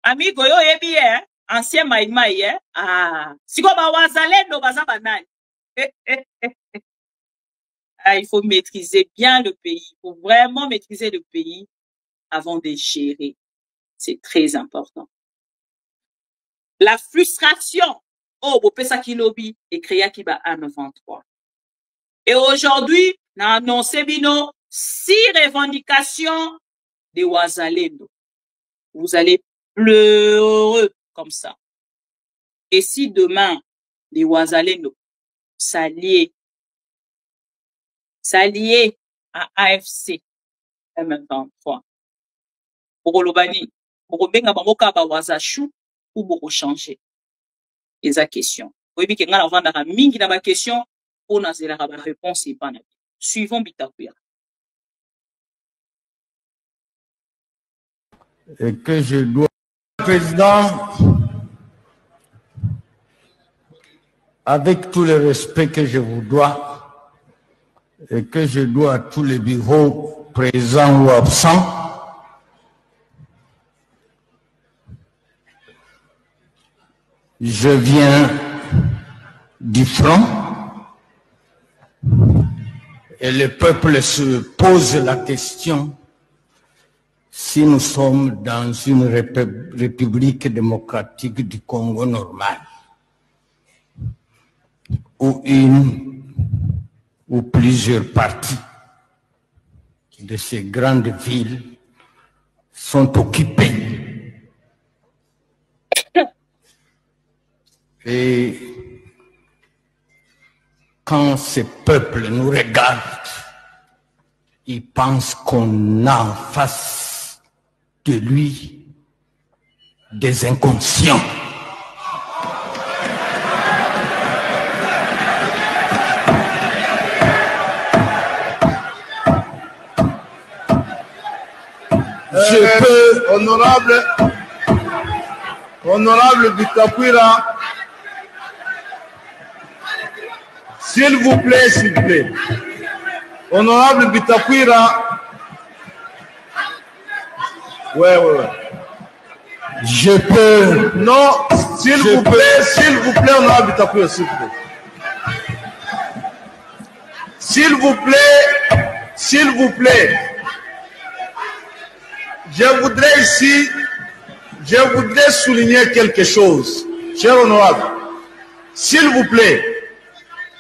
Amigo yo yebi hein, ancien maïmaï hein. Ah, siko ba wazalendo baza banani. Ah, il faut maîtriser bien le pays. Il faut vraiment maîtriser le pays avant de gérer. C'est très important. La frustration. Oh, bopesa kilobi et créa qui va 1,93. Et aujourd'hui, na annoncé bino 6 revendications de Wazalendo. Vous allez pleurer comme ça. Et si demain, les Wazalendo s'allient à AFC M23, pour l'Obani, pour benga bangoka ba Wazachou ou pour changer. Et sa question. Oui, bien, on va avoir mingi na ba question, on a zéla ba réponse et pas na. Suivons Bitakwira. Et que je dois, Président, avec tout le respect que je vous dois et que je dois à tous les bureaux présents ou absents, je viens du front et le peuple se pose la question si nous sommes dans une république démocratique du Congo normal où une ou plusieurs parties de ces grandes villes sont occupées. Et quand ces peuples nous regardent, ils pensent qu'on a en face de lui des inconscients. Je peux... Honorable Bitakwira, s'il vous plaît, s'il vous plaît. Honorable Bitakwira. Ouais. Je peux... Non, s'il vous plaît, honorable Bitakwira, s'il vous plaît. S'il vous plaît. Je voudrais souligner quelque chose, cher honorable. S'il vous plaît,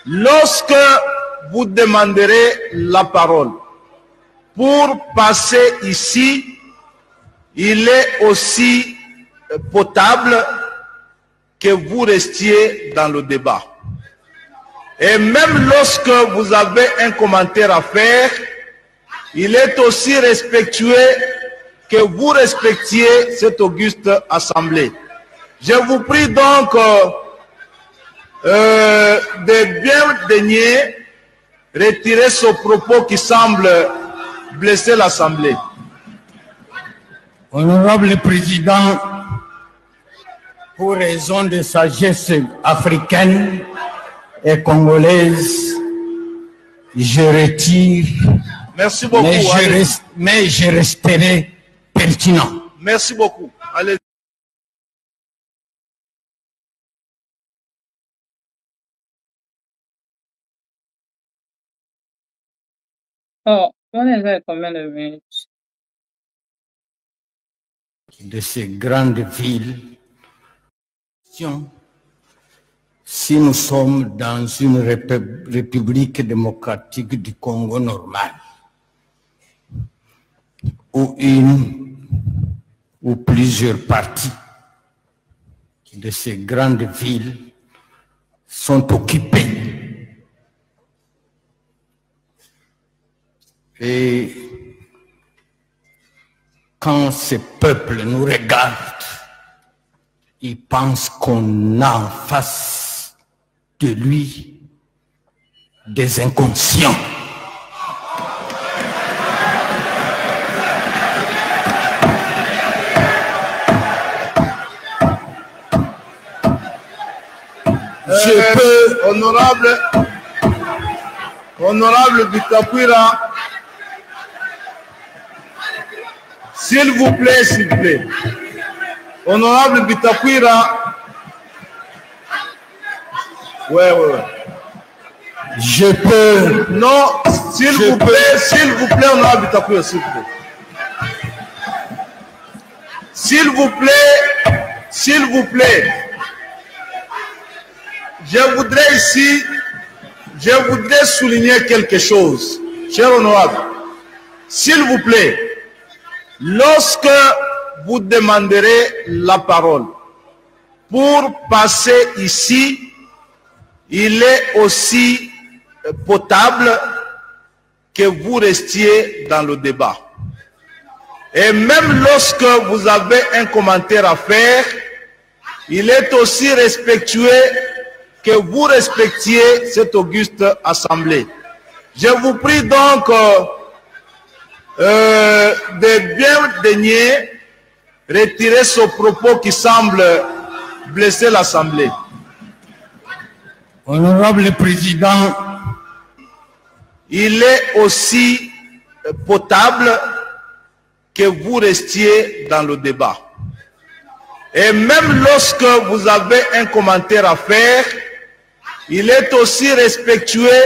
lorsque vous demanderez la parole pour passer ici, il est aussi potable que vous restiez dans le débat. Et même lorsque vous avez un commentaire à faire, il est aussi respectueux que vous respectiez cette auguste assemblée. Je vous prie donc de bien daigner retirer ce propos qui semble blesser l'assemblée. Honorable Président, pour raison de sagesse africaine et congolaise, je retire. Merci beaucoup. Mais je resterai pertinent. Merci beaucoup. Allez. Oh, on est à combien de minutes? De ces grandes villes, si nous sommes dans une république démocratique du Congo normal, où une ou plusieurs parties de ces grandes villes sont occupées. Et quand ces peuples nous regardent, ils pensent qu'on a en face de lui des inconscients. Je peux, honorable Bitakwira, s'il vous plaît. Honorable Bitakwira. Ouais. Je peux. Non, s'il vous plaît, honorable Bitakwira, s'il vous plaît. S'il vous plaît. Je voudrais souligner quelque chose, cher honorable. S'il vous plaît, lorsque vous demanderez la parole pour passer ici, il est aussi potable que vous restiez dans le débat. Et même lorsque vous avez un commentaire à faire, il est aussi respectueux que vous respectiez cette auguste assemblée. Je vous prie donc de bien daigner retirer ce propos qui semble blesser l'assemblée. Honorable Président, il est aussi potable que vous restiez dans le débat. Et même lorsque vous avez un commentaire à faire, il est aussi respectueux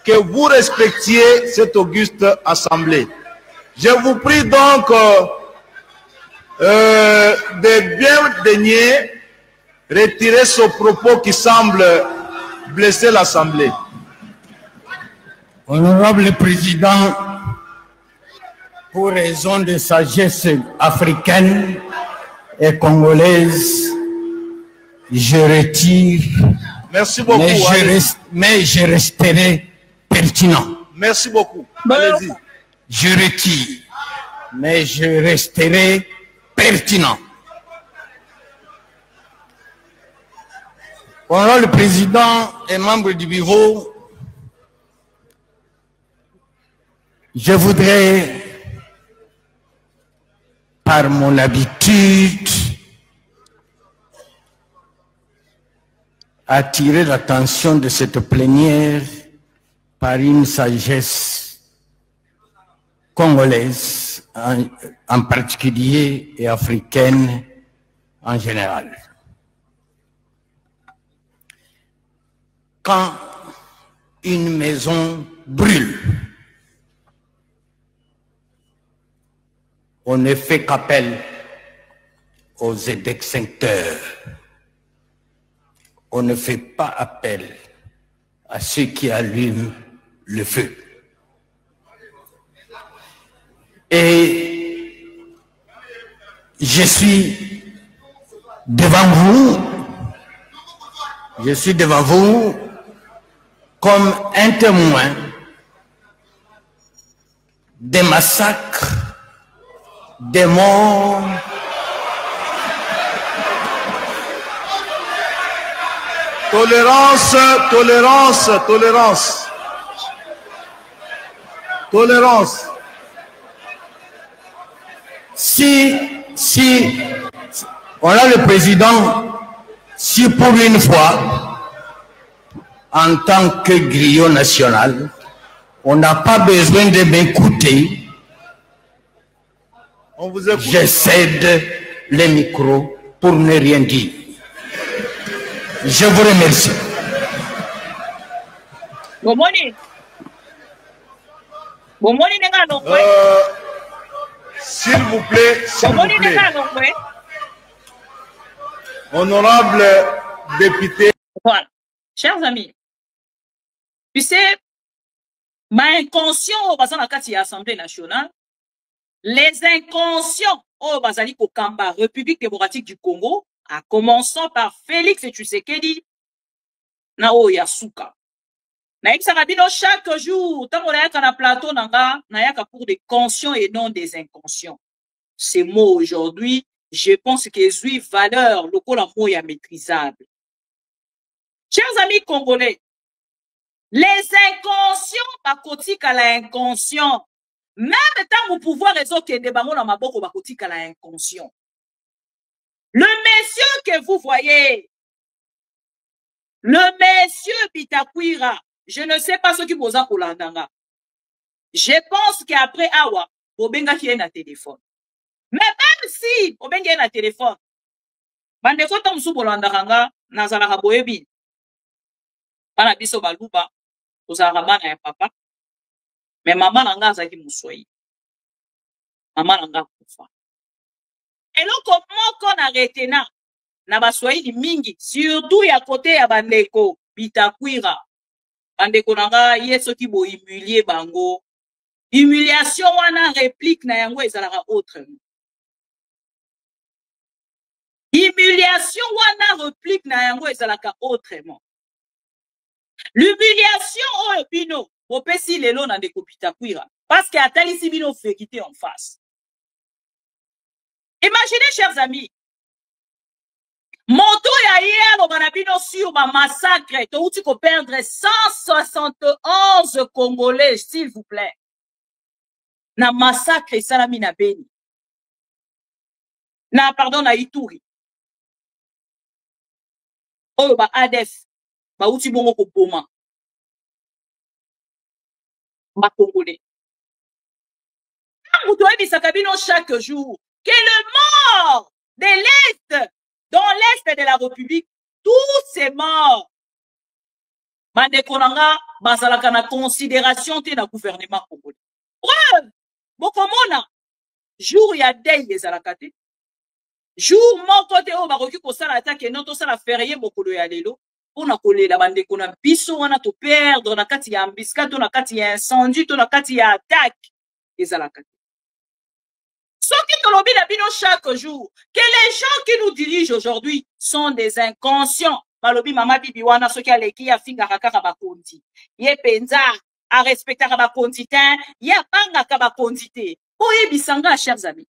que vous respectiez cette auguste assemblée. Je vous prie donc de bien daigner retirer ce propos qui semble blesser l'assemblée. Honorable Président, pour raison de sagesse africaine et congolaise, je retire. Merci beaucoup. Mais je resterai pertinent. Merci beaucoup. Allez-y. Je retire, mais je resterai pertinent. Honorable Président et membres du bureau, je voudrais par mon habitude, attirer l'attention de cette plénière par une sagesse congolaise en particulier et africaine en général. Quand une maison brûle, on ne fait qu'appel aux extincteurs. On ne fait pas appel à ceux qui allument le feu. Et je suis devant vous comme un témoin des massacres, des morts, Tolérance, tolérance, tolérance. Tolérance. Si on a le président, si pour une fois, en tant que griot national, on n'a pas besoin de m'écouter, On vous écoute. je cède les micros pour ne rien dire. Je vous remercie. Bomoni nenga nongwe. S'il vous plaît, s'il vous Bomoni plaît. nenga nongwe. Honorable député. Voilà. Chers amis, tu sais, ma inconscient au bazan la kati ya Assemblée nationale, les inconscients au bazali Kokamba, République démocratique du Congo, en commençant par Félix Tshisekedi, na o Yasuka. Na Rabino chaque jour, tant qu'on a un plateau nanga, na yaka pour des conscients et non des inconscients. Ces mots aujourd'hui, je pense qu'ils ont valeur, le coup la mot est maîtrisable. Chers amis congolais, les inconscients, bakotik à l'inconscient. Même tant au pouvoir réseau qui est débarré dans ma boko bakotik à l'inconscient. Le monsieur que vous voyez, le monsieur Bitakwira, je ne sais pas ce qui vous a kolandanga. Je pense qu'après Awa, Bobenga qui est un téléphone. Mais même si Bobenga est un téléphone, bandeko tom sou bolandanga, nazala boyebi. Bana biso baluba, ozala bana ya papa. Mais maman nanga azaki musoi. Maman nanga kufa. Et donc, comment qu'on arrête na baswahili mingi, surtout ya côté ya bandeko, Bitakwira. Bandeko nanga, yeso ki bo humilier bango. Humiliation wana réplique na yango ezalaka autrement. Humiliation wana réplique na yango ezalaka autrement. L'humiliation oyo bino, opesi lelo na ndeko Bitakwira. Parce que atalisi bino vérité en face. Imaginez, chers amis, moto ya hier au banabino sur ma massacre, to outi ko perdre 171 Congolais, s'il vous plaît. Na massacre salami na Beni. Na pardon na Ituri. Oh ba ADF, ba outi bongo ko boma. Ba Congolais. Vous devez bisakabino chaque jour que le mort de l'Est, dans l'Est de la République, tous ces morts, Mandekonanga, Basalaka na considération de la gouvernement congolais. Preuve, Bokomona, jour ya day les alakate, jour mon côté au Baroki ko sala attaque et non to sala férié mokolo ya lelo, on a collé la bandekona biso wana to perdre na kati ya embuscade, to na kati ya incendie, to na kati ya attaque les alakate. Ce qui te lobby bino chaque jour, que les gens qui nous dirigent aujourd'hui sont des inconscients. Malobi mama bibi wana soki aleki ya finga kaka bakonzi. Ye penza a respecter ba konditin, ya banga ka ba kondité. Oye bisanga chers amis.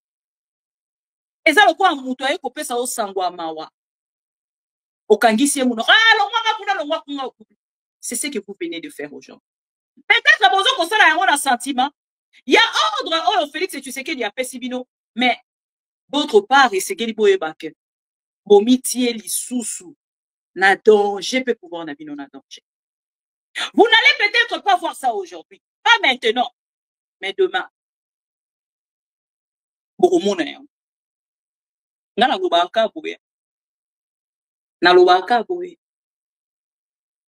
Eza lokwa muto aye ko pesa o sangwa mawa. Okangisi muno. Ah longwa kuna. C'est ce que vous venez de faire aujourd'hui. Peut-être bozo ko sala yango na sentiment. Il y a ordre, oh Félix Tshisekedi a pesibino, mais D'autre part, et c'est qu'il boye baké. Bomitié li sousou. Na danger peut pouvoir na bino na danger. Vous n'allez peut-être pas voir ça aujourd'hui. Pas maintenant. Mais demain. Boromona yon. Nana lubaka boye. Na lubaka boye.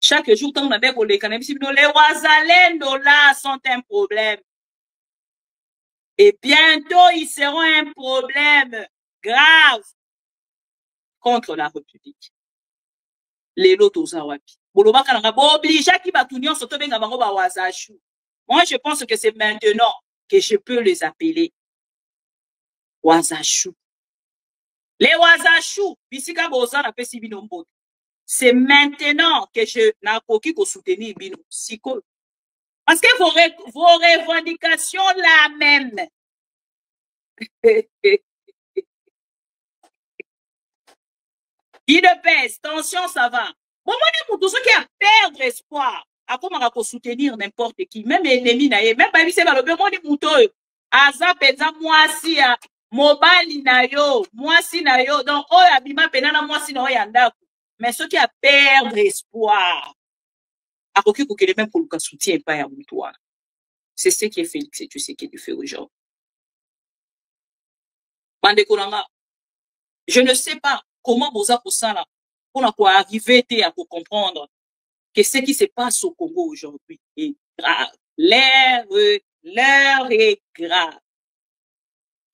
Chaque jour, tant qu'on a les cannabis, les Wazalendo là sont un problème. Et bientôt, ils seront un problème grave contre la République. Les lotos zawapi. Boloba kananga bo oblige qui va tout surtout benga bango ba wazashu. Moi, je pense que c'est maintenant que je peux les appeler wazashu. Les wazashu, bisika boza na pesi binombo. C'est maintenant que je n'ai pas soutenir bino. Parce que vos revendications la même. Il ne pèse, tension, ça va. Bon, moi, pour tous ceux qui a perdre espoir, à comment on peut soutenir n'importe qui, même ennemi, même pas c'est le bon mouton. Aza peza moi si mobile na yo, moi si na yo, donc oh abima penana moi si na yo yanda. Mais ceux qui a perdre espoir, à quoi que les mêmes pour le soutien pas à toi. C'est ce qui est Félix et tu sais qu'il fait aujourd'hui. Je ne sais pas comment vous avez pour ça là, pour arriver à comprendre que ce qui se passe au Congo aujourd'hui est grave. L'heure est grave.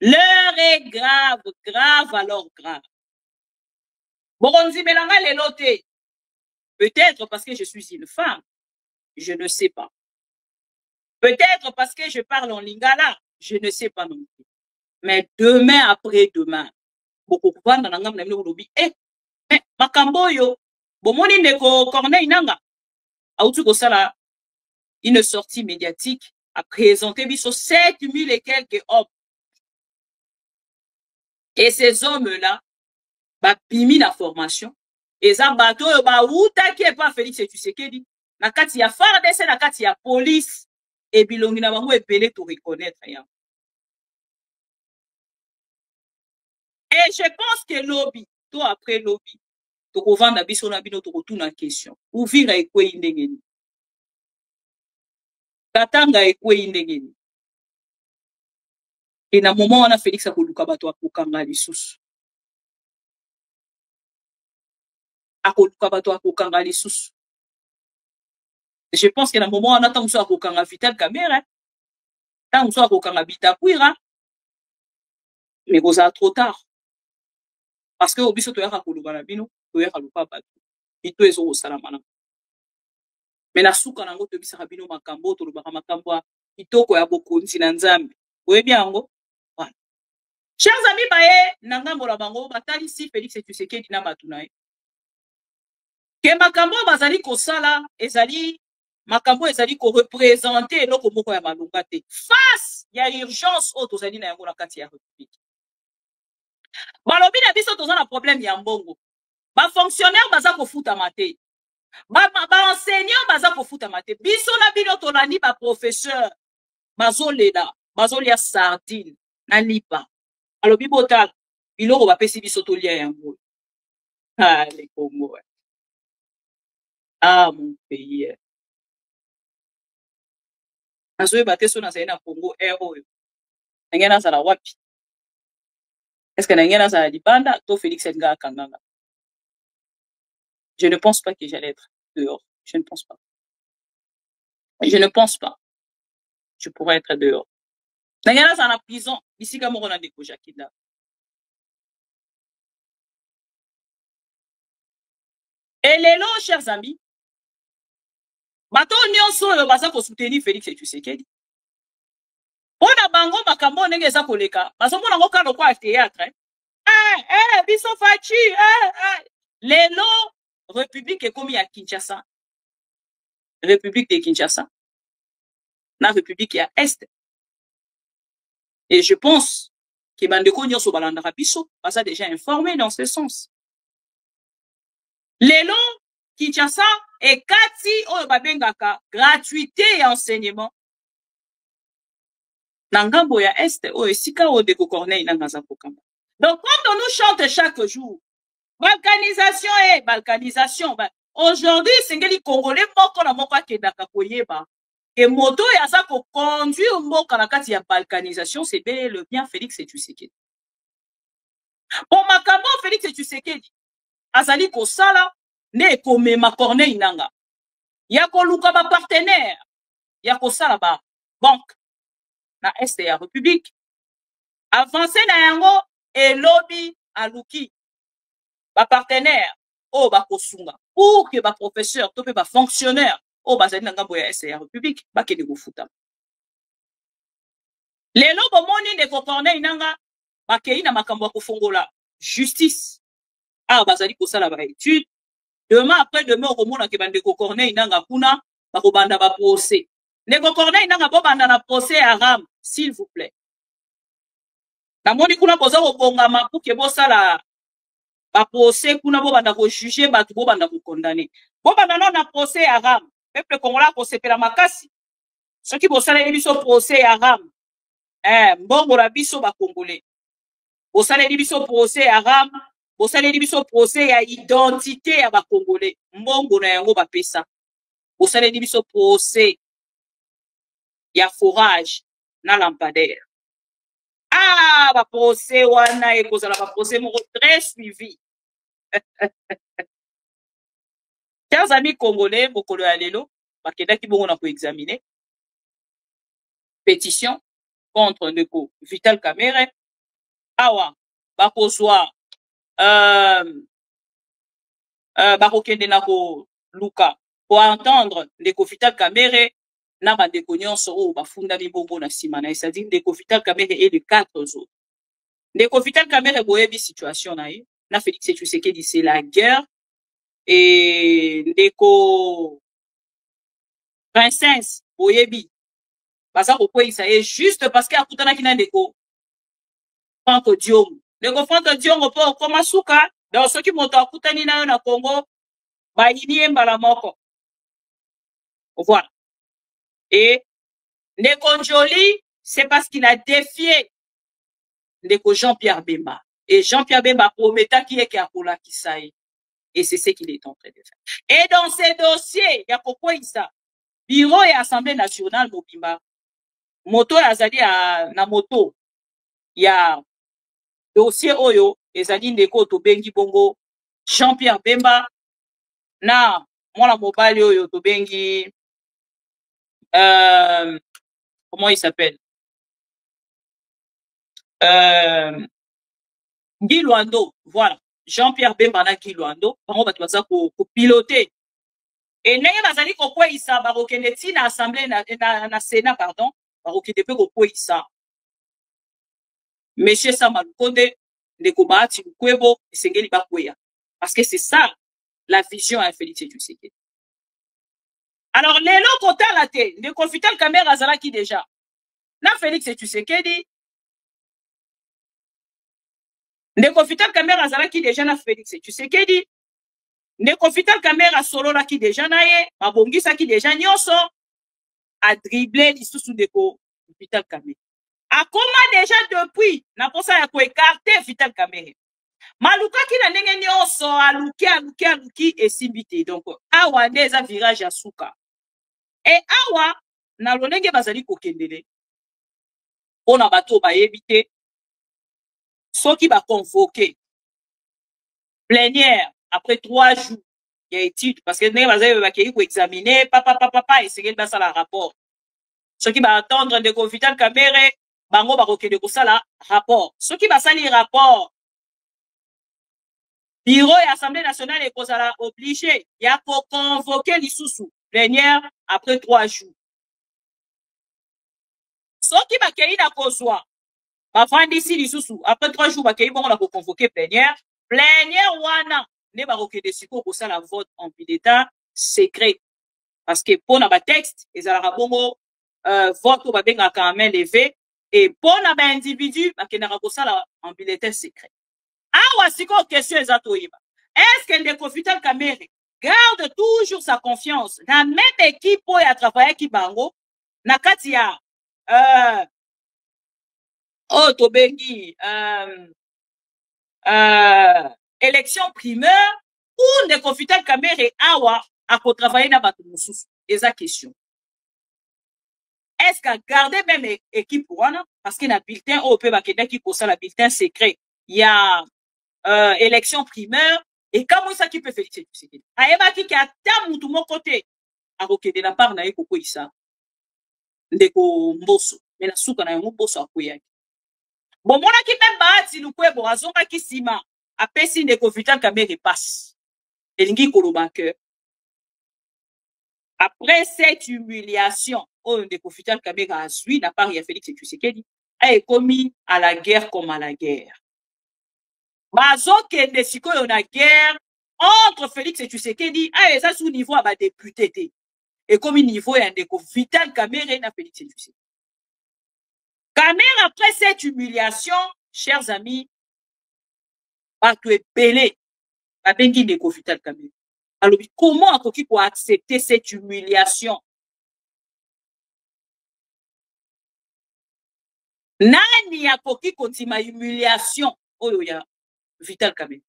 L'heure est grave, grave alors grave. Boronzi Melanga les lotés. Peut-être parce que je suis une femme. Je ne sais pas. Peut-être parce que je parle en lingala. Je ne sais pas non plus. Mais demain après demain, beaucoup de gens dans le mais makambo yo, bomoni ndeko Corneille Nanga, autu ko sala une sortie médiatique a présenté biso 7000 et quelques hommes. Et ces hommes-là, ba pimi la formation, et ça bateau ba uta qui est pas Félix et tu sais que dit, na kati ya FARDC na kati ya police et bilongi na bango epelé to reconnaître rien. Et je pense que lobby, tout après lobby, to kovanda biso na bino to kotuna question. Uvira ekwe indengeni. Katanga ekwe indengeni. Et na moment on a Félix akoluka bato akokanga lisusu. Akoluka bato akokanga lisusu. Je pense que na moment on a tant so akokanga Vital Kamerhe, tant so akokanga Bitakwira. Mais goza trop tard. Parce que obiso to yaka koluka na bino, to yaka luka bato. Ito ezo salamana. Mais na suka nango to bisa bino makambo to lubaka makambo itoko ya bokonzi na Nzambe. Oyebi yango? Voilà. Chers amis baye nangambo la bango batali si Félix Tshisekedi na batunaye. Ke makambo bazali kosala ezali makambo ezali ko représenter eloko moko ya malunga te. Face ya urgence o tozali na yango na kati ya République. Balobi na biso tozana problème ya mbongo. Ba fonctionnaire baza kofuta mate. Ba enseignant baza kofuta mate. Biso na bino tolani ba professeur bazolela, bazolia sardine na lipa. Alobi botal biloko bapesi biso tolia yango. Ah les Congo. Ah mon pays. Nazoe bateso na zaina Congo héros. Ngena sala wapi? Est-ce que ngena sala libanda to Félix Nga Kanganga? Je ne pense pas que j'allais être dehors. Je ne pense pas. Je ne pense pas. Je pourrais être dehors. Ngena sala na prison ici comme on a des Kojakida. Et les lots, chers amis, bato nyonso yo baza ko soutenir Félix Tshisekedi. Pona bango makambo ndenge eza koleka, bazo mona ngo kano kwa théâtre. Biso fachi, Les lots, République est comme à Kinshasa. République de Kinshasa. La République à Est. Et je pense que Bandeko nyonso balandaka biso, baza déjà informé dans ce sens. Les lots, Kinshasa et kati oyo babengaka gratuité et enseignement. Nangambo ya Est oyo esika o Ndeko Corneille nangaza kokamba. Donc, quand on nous chante chaque jour, balkanisation et balkanisation, ben, aujourd'hui, c'est que les Congolais, moko na moko akedaka koyeba. Et moto et asa ko conduire moko na kati ya balkanisation, c'est bel le bien Félix Tshisekedi. Bon, makambo Félix Tshisekedi, azali ko sala, ne ko mema Corneille Nanga. Ya ko luka ba partenaire, ya ko sala ba banque na Est ya République. Avancé na yango et lobby aluki ba partenaire o ba kosunga pour que ba professeur to pe ba fonctionnaire o ba zali na ngambo ya Est ya République ba kende ko futa. Lelo bomoni de ko Corneille Nanga ba kei na makambo ko fongola justice. Ah ba zali ko sala ba étude. Demain après demain au mona ke bande ko Corneille Nanga kuna ba ko banda ba procès. Ndeko Corneille Nanga bo banda na procès à Ram, s'il vous plaît. Na moni kuna boza ko bongama pour que bo sala ba procès kuna bo banda ko juger ba bo banda ko condamner. Bo banda na procès à Ram. Peuple congolais ko sepela makasi. Ceux qui bo sala biso procès à Ram. Mbongo la biso ba congolais. Bo sala biso procès à Ram. Bo sala biso procès ya identité ya ba congolais. Mbongo na yango ba pesa. Bo sala biso procès ya forage na lampadaire. Ah, ba procès wana e kozala ba procès moko très suivi. Chers amis congolais, mokolo ya lelo, bakendaki bongo na ko examiner pétition contre ndeko Vital Kamerhe. Awa bakozwa bakokende na ko luka pour entendre ndeko Vital Kamerhe na bandeko nyonso oyo bafundami bongo na nsima na ye, c'est-à-dire ndeko Vital Kamerhe et les 4 autres. Ndeko Vital Kamerhe boyebi situation na ye na Félix Tshisekedi, c'est la guerre. Et ndeko princesse boyebi baza kokweyisa ye juste parce que akutanaki na ndeko Franco Diongo. Ndeko Franco Diongo po okoma suka, donc soki moto akutani na yo na Congo bayini ye mbala moko. Voilà. Et ndeko Njoli, c'est parce qu'il a défié ndeko Jean-Pierre Bemba. Et Jean-Pierre Bemba prometaki ye ki akolakisa ye. Et c'est ce qu'il est en train de faire. Et dans ces dossiers, il y a pourquoi ça. Bureau et Assemblée nationale, Mobimba. Moto azali na moto. Il y a dossier Oyo, ezali ndeko to bengi bongo Jean-Pierre Bemba. Na, mwana mobali Oyo to bengi, comment il s'appelle? Guy Luando, voilà. Jean-Pierre Bemba na Guy Luando, bango bato baza ko piloter. Et ndenge bazali ko kweyisa barokende ti na assemblée na Sénat pardon, barokende pe ko kweyisa. Monsieur Samalukonde ndeko Bahati Lukwebo esengeli bakweya. Parce que c'est ça la vision à Félix Tshisekedi. Alors lelo kota la te, ndeko Vital Kamerhe azalaki déjà. Na Félix Tshisekedi ndeko Vital Kamerhe azalaki déjà na Félix Tshisekedi. Ndeko Vital Kamerhe asololaki déjà na ye, mabongisaki déjà nyonso, a dribblé lisusu ndeko Vital Kamerhe. Akoma déjà depuis na posa ya ko écarter Vital Kamerhe. Malukaki na ndenge nyonso aluki esimbite. Donc awa nde eza virage ya suka. Et awa na lolenge bazali kokendele. Pona bato bayebi te soki ba convoqué plénière après 3 jours il y a étude parce que ndenge bazali bakeli ko examiner papa et c'est que ça la rapport. Soki ba attendre ndeko Vital Kamerhe bango ba kokende ko sala rapport. Soki ba sali rapport bureau et assemblée nationale et kozala obligé ya ko convoquer lisusu plénière après 3 jours. Soki ba kei na kozwa ba fandisi lisusu après 3 jours ba kei bongo na ko convoquer plénière wana ne ba kokende siko ko sala vote en bulletin secret parce que pona ba texte ezala bongo vote ba benga ka main levée et pona ba individu ba kendaka ko sala en bulletin secret. Awa siko question ezatoyiba. Est-ce que ndeko Vital Kamerhe garde toujours sa confiance dans même équipe pour y travailler qui bango na kati ya tobengi élection primaire ou ne Vital Kamerhe awa à travailler dans bateau mosusu. Et ça question. Est-ce qu'à garder même équipe wana parce qu'il y a un bulletin au peu bakeda qui pour ça la bulletin secret. Il y a élection primaire et comment ça qui peut faire c'est ayeba qui a tamu tout mon côté à de la part na eko isa ndeko mboso mais na suka na yo mboso akoya. Bon mona ki même baati lukwebo azonga ki sima apesi ndeko Vital Kamerhe passe. Elingi koloba que après cette humiliation, on de Vital Kamerhe a suivi n'a pas Félix Tshisekedi a commis à la guerre comme à la guerre. Bazo kende sikoyo na guerre entre Félix Tshisekedi a ça sous niveau à député et comme niveau ya ndeko Vital Kamerhe na Félix Tshisekedi. Kamerhe après cette humiliation, chers amis, a tué belé a bengi ndeko Vital Kamerhe. Alors, comment a-t-il pour accepter cette humiliation? Nani a koki kontima humiliation oyo ya Vital Kamerhe.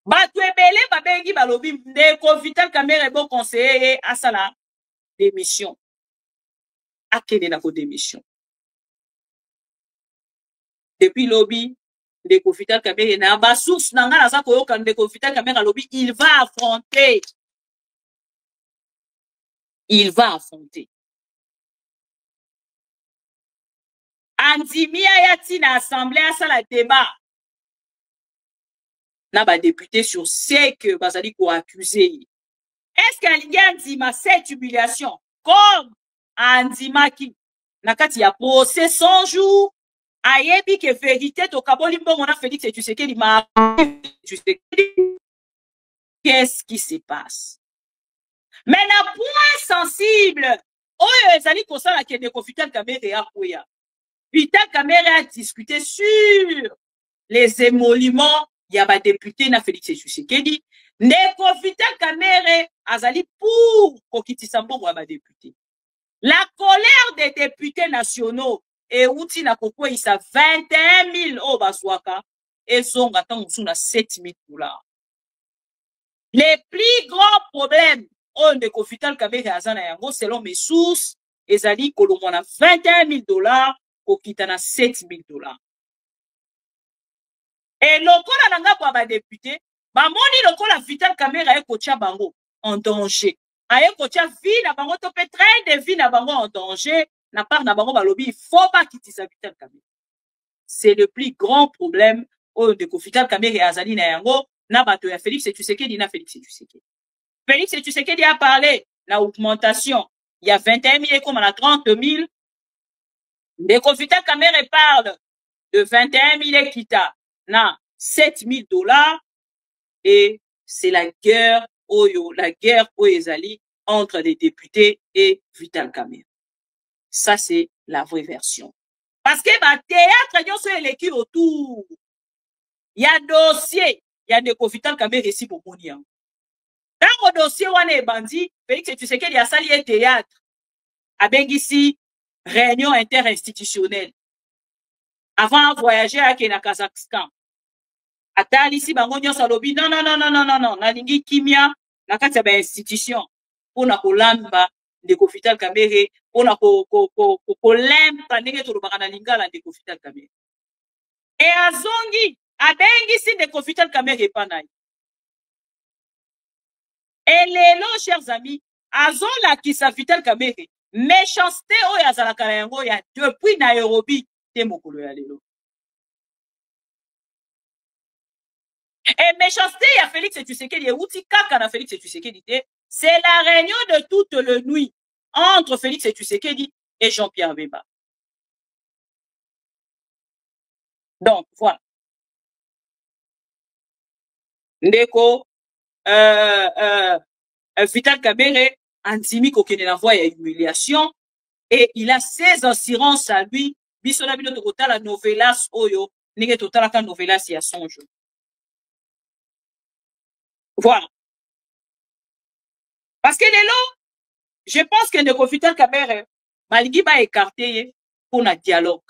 Batu ebele babengi balobi ndeko Vital Kamerhe bon conseiller à sala démission. Akene na ko démission. Depuis lobby ndeko Vital Kamerhe na ba source na ngala za koyoka ndeko Vital Kamerhe lobby il va affronter. Il va affronter. Andimia yati na assemblée à ça la débat. Na ba député sur ce que bazali ko accuser. Est-ce qu'Alingi Andima cette humiliation comme Andima qui na kati ya procès 100 jours ayebi que vérité to kaboli mbongo na Félix Tshisekedi ma qu'est-ce qui se passe? Mais na point sensible oyo ezali kosala ke ndeko Vital Kamerhe ya koya. Vital Kamerhe a discuté sur les émoluments ya ba député na Félix Tshisekedi. Ndeko Vital Kamerhe azali pour kokitisa mbongo ya ba député. La colère des députés nationaux et outi na kokwe isa 21 000 o baswaka et son gatan na 7 000 $. Les plus grands problèmes on de Vital Kamerhe azana yango selon mes sources ezali kolomona 21 000 $. Kokitana 7 000 $. Et lokola nanga kwa ba député, ba moni lokola Vital Kamerhe e kotia bango en danger. Aye kotia vie na bango to pe train de vie na bango en danger, na part na bango ba lobi, il faut pas kitisa Vital Kamerhe. C'est le plus grand problème au de Vital Kamerhe azali na yango na bato ya Félix Tshisekedi na Félix Tshisekedi. Félix Tshisekedi a parlé la augmentation, il y a 21 000 et comme on a 30 000. Ndeko Vital Kamerhe parle de 21 000 kita na 7 000 $ et c'est la guerre ezali entre les députés et Vital Kamerhe. Ça c'est la vraie version. Parce que ba théâtre nyonso eleki autour. Il y a dossier, il y a Ndeko Vital Kamerhe si bomoni yango. Dans le dossier wana ebandi, Félix Tshisekedi a sali un théâtre. Abengisi réunion interinstitutionnelle. Avant de voyager à Kazakhstan. Atali si bango nyonso lobi non, nalingi kimia na kati ya institution pour na kolamba Ndeko Vital Kamerhe pour na kolemba ndenge tolobaka na lingala Ndeko Vital Kamerhe. Et azongi abengi si Ndeko Vital Kamerhe panai. Et lelo chers amis, azola kisa Vital Kamerhe méchanceté oyo azalaka na yango ya depuis Nairobi te mokolo ya lelo. Et méchanceté ya Félix Tshisekedi euti kaka na Félix Tshisekedi te, c'est la réunion de toute le nuit entre Félix Tshisekedi et Jean-Pierre Bemba. Donc voilà. Ndeko Vital Kamerhe Andimi kokene na voie ya humiliation et il a ses assurances à lui. Biso na bino tokota la novelas oyo nige totala ka novelas ya sonjo. Voilà. Parce que lelo, je pense que Ndeko Vital Kamerhe maligi ba écarté pour na dialogue.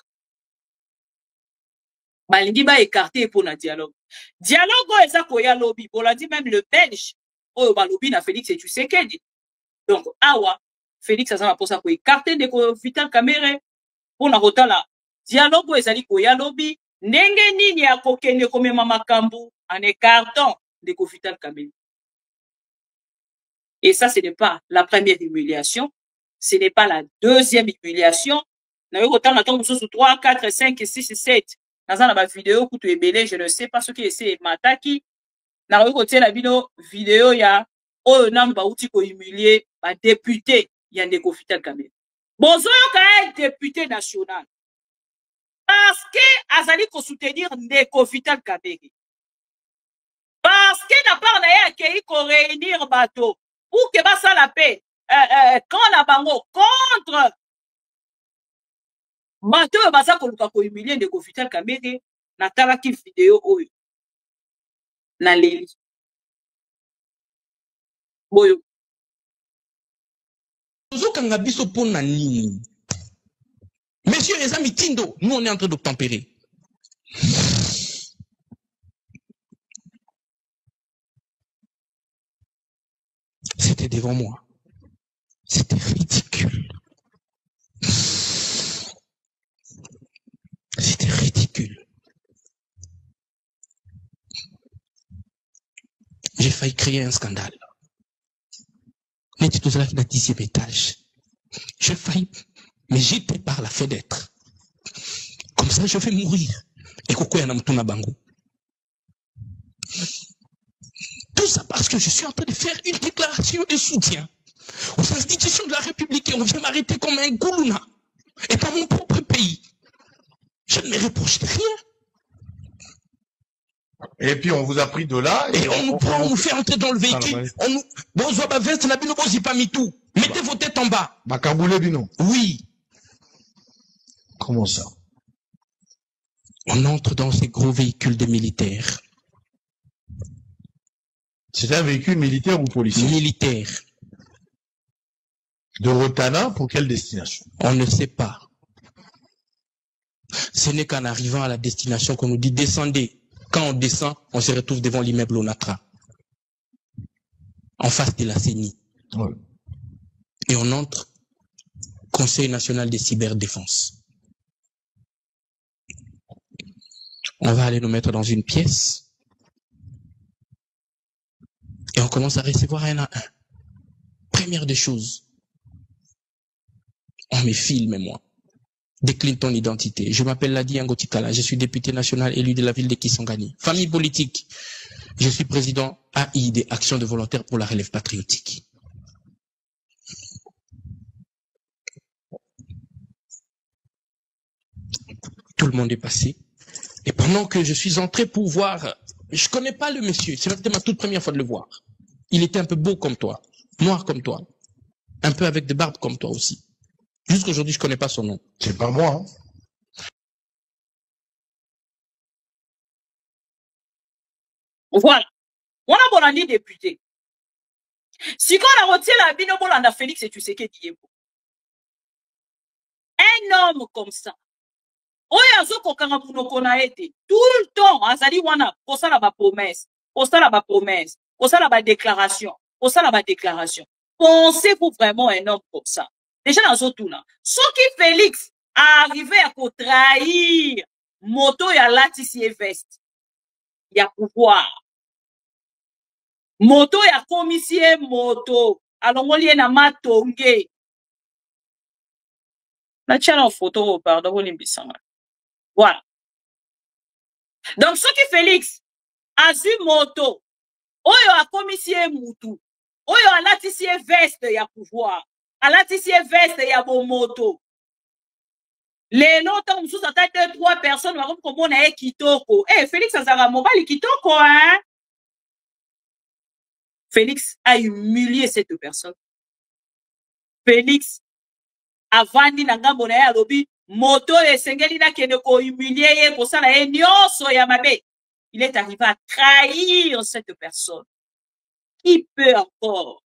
balingi ba écarté pour na dialogue. Dialogue eza koya lobby. On l'a dit même le Belge. Oh ba lobby na Félix et Tshisekedi. Donc awa Félix azama pour ça ko écarter de ko Vital Kamerhe pour na rotala. Dialogue ezali koya lobby. Ndenge nini ya kokende komema makambu en écartant de ko Vital Kamerhe. Et ça, ce n'est pas la première humiliation. Ce n'est pas la deuxième humiliation. Nous avons autant d'attendre sur 3, 4, 5, 6, 7. Dans la vidéo, je ne sais pas ce qui est Mataki. Nous avons la vidéo, il y a un outil pour humilier un député. Il y a un Vital Kamerhe. Bonjour, quand député national. Parce que Azali ko soutenir Ndeko Vital Kamerhe. Parce que n'a pas accueilli ko réunir bateau. Pour que ça la paix, quand la bango contre bateau basa koluka ko humilier de Vital Kamerhe na talaki vidéo oyo na leli boyo zokanga biso pona nini monsieur les amis Tindo, nous on est en train de tempérer. C'était devant moi. C'était ridicule. C'était ridicule. J'ai failli créer un scandale. N'était tout cela qui n'a 10e étage. J'ai failli me jeter par la fenêtre. Comme ça, je vais mourir. Et Koko Yanamtuna Bango. Tout ça parce que je suis en train de faire une déclaration de soutien aux institutions de la République et on vient m'arrêter comme un goulouna. Et dans mon propre pays. Je ne me reproche de rien. Et puis on vous a pris de là. Et on nous fait entrer dans le véhicule. On nous. Mettez vos têtes en bas. Bakaboulé Bino. Oui. Comment ça? On entre dans ces gros véhicules de militaires. C'est un véhicule militaire ou policier? Militaire. De Rotana, pour quelle destination? On ne sait pas. Ce n'est qu'en arrivant à la destination qu'on nous dit descendez. Quand on descend, on se retrouve devant l'immeuble Onatra. En face de la CENI. Ouais. Et on entre Conseil national de cyberdéfense. On va aller nous mettre dans une pièce. Et on commence à recevoir un à un. Première des choses. On me filme, moi. Décline ton identité. Je m'appelle Ladi Angotikala. Je suis député national élu de la ville de Kisangani. Famille politique. Je suis président AID, Action de volontaires pour la relève patriotique. Tout le monde est passé. Et pendant que je suis entré pour voir, je connais pas le monsieur. C'était ma toute première fois de le voir. Il était un peu beau comme toi, noir comme toi, un peu avec des barbes comme toi aussi. Jusqu'aujourd'hui, je connais pas son nom. C'est pas moi, hein. Voilà. On a bon année député. Si on a retiré la bino bolanda Félix et tu sais qui est beau. Un homme comme ça. Oyazo kokanga munokona été. Tout le temps, azali wana, pour ça la promesse. Pour ça la promesse. Pour ça la déclaration. Pour ça la déclaration. Pensez-vous vraiment un homme comme ça? Déjà dans ce tout là. Ce qui Félix a arrivé à trahir moto ya latisie veste. Il y a pouvoir. Moto ya commissaire moto. Alors on lié na matonge. La tiens en photo, pardon, voilà. Donc ce qui Félix a su moto. Oyo a commissaire moutou. Oyo a latisie veste ya pouvoir. A latisie veste ya bon moto. Les noms sous attaque de 3 personnes, comme on a kitoko. Eh, Félix Azara Mobali kitoko, hein? Félix a humilié cette personne. Félix a vendu na ngambo na ya lobi, moto et sengeli na kene ko humilier pour ça la nyonso ya mabe. Il est arrivé à trahir cette personne. Qui peut encore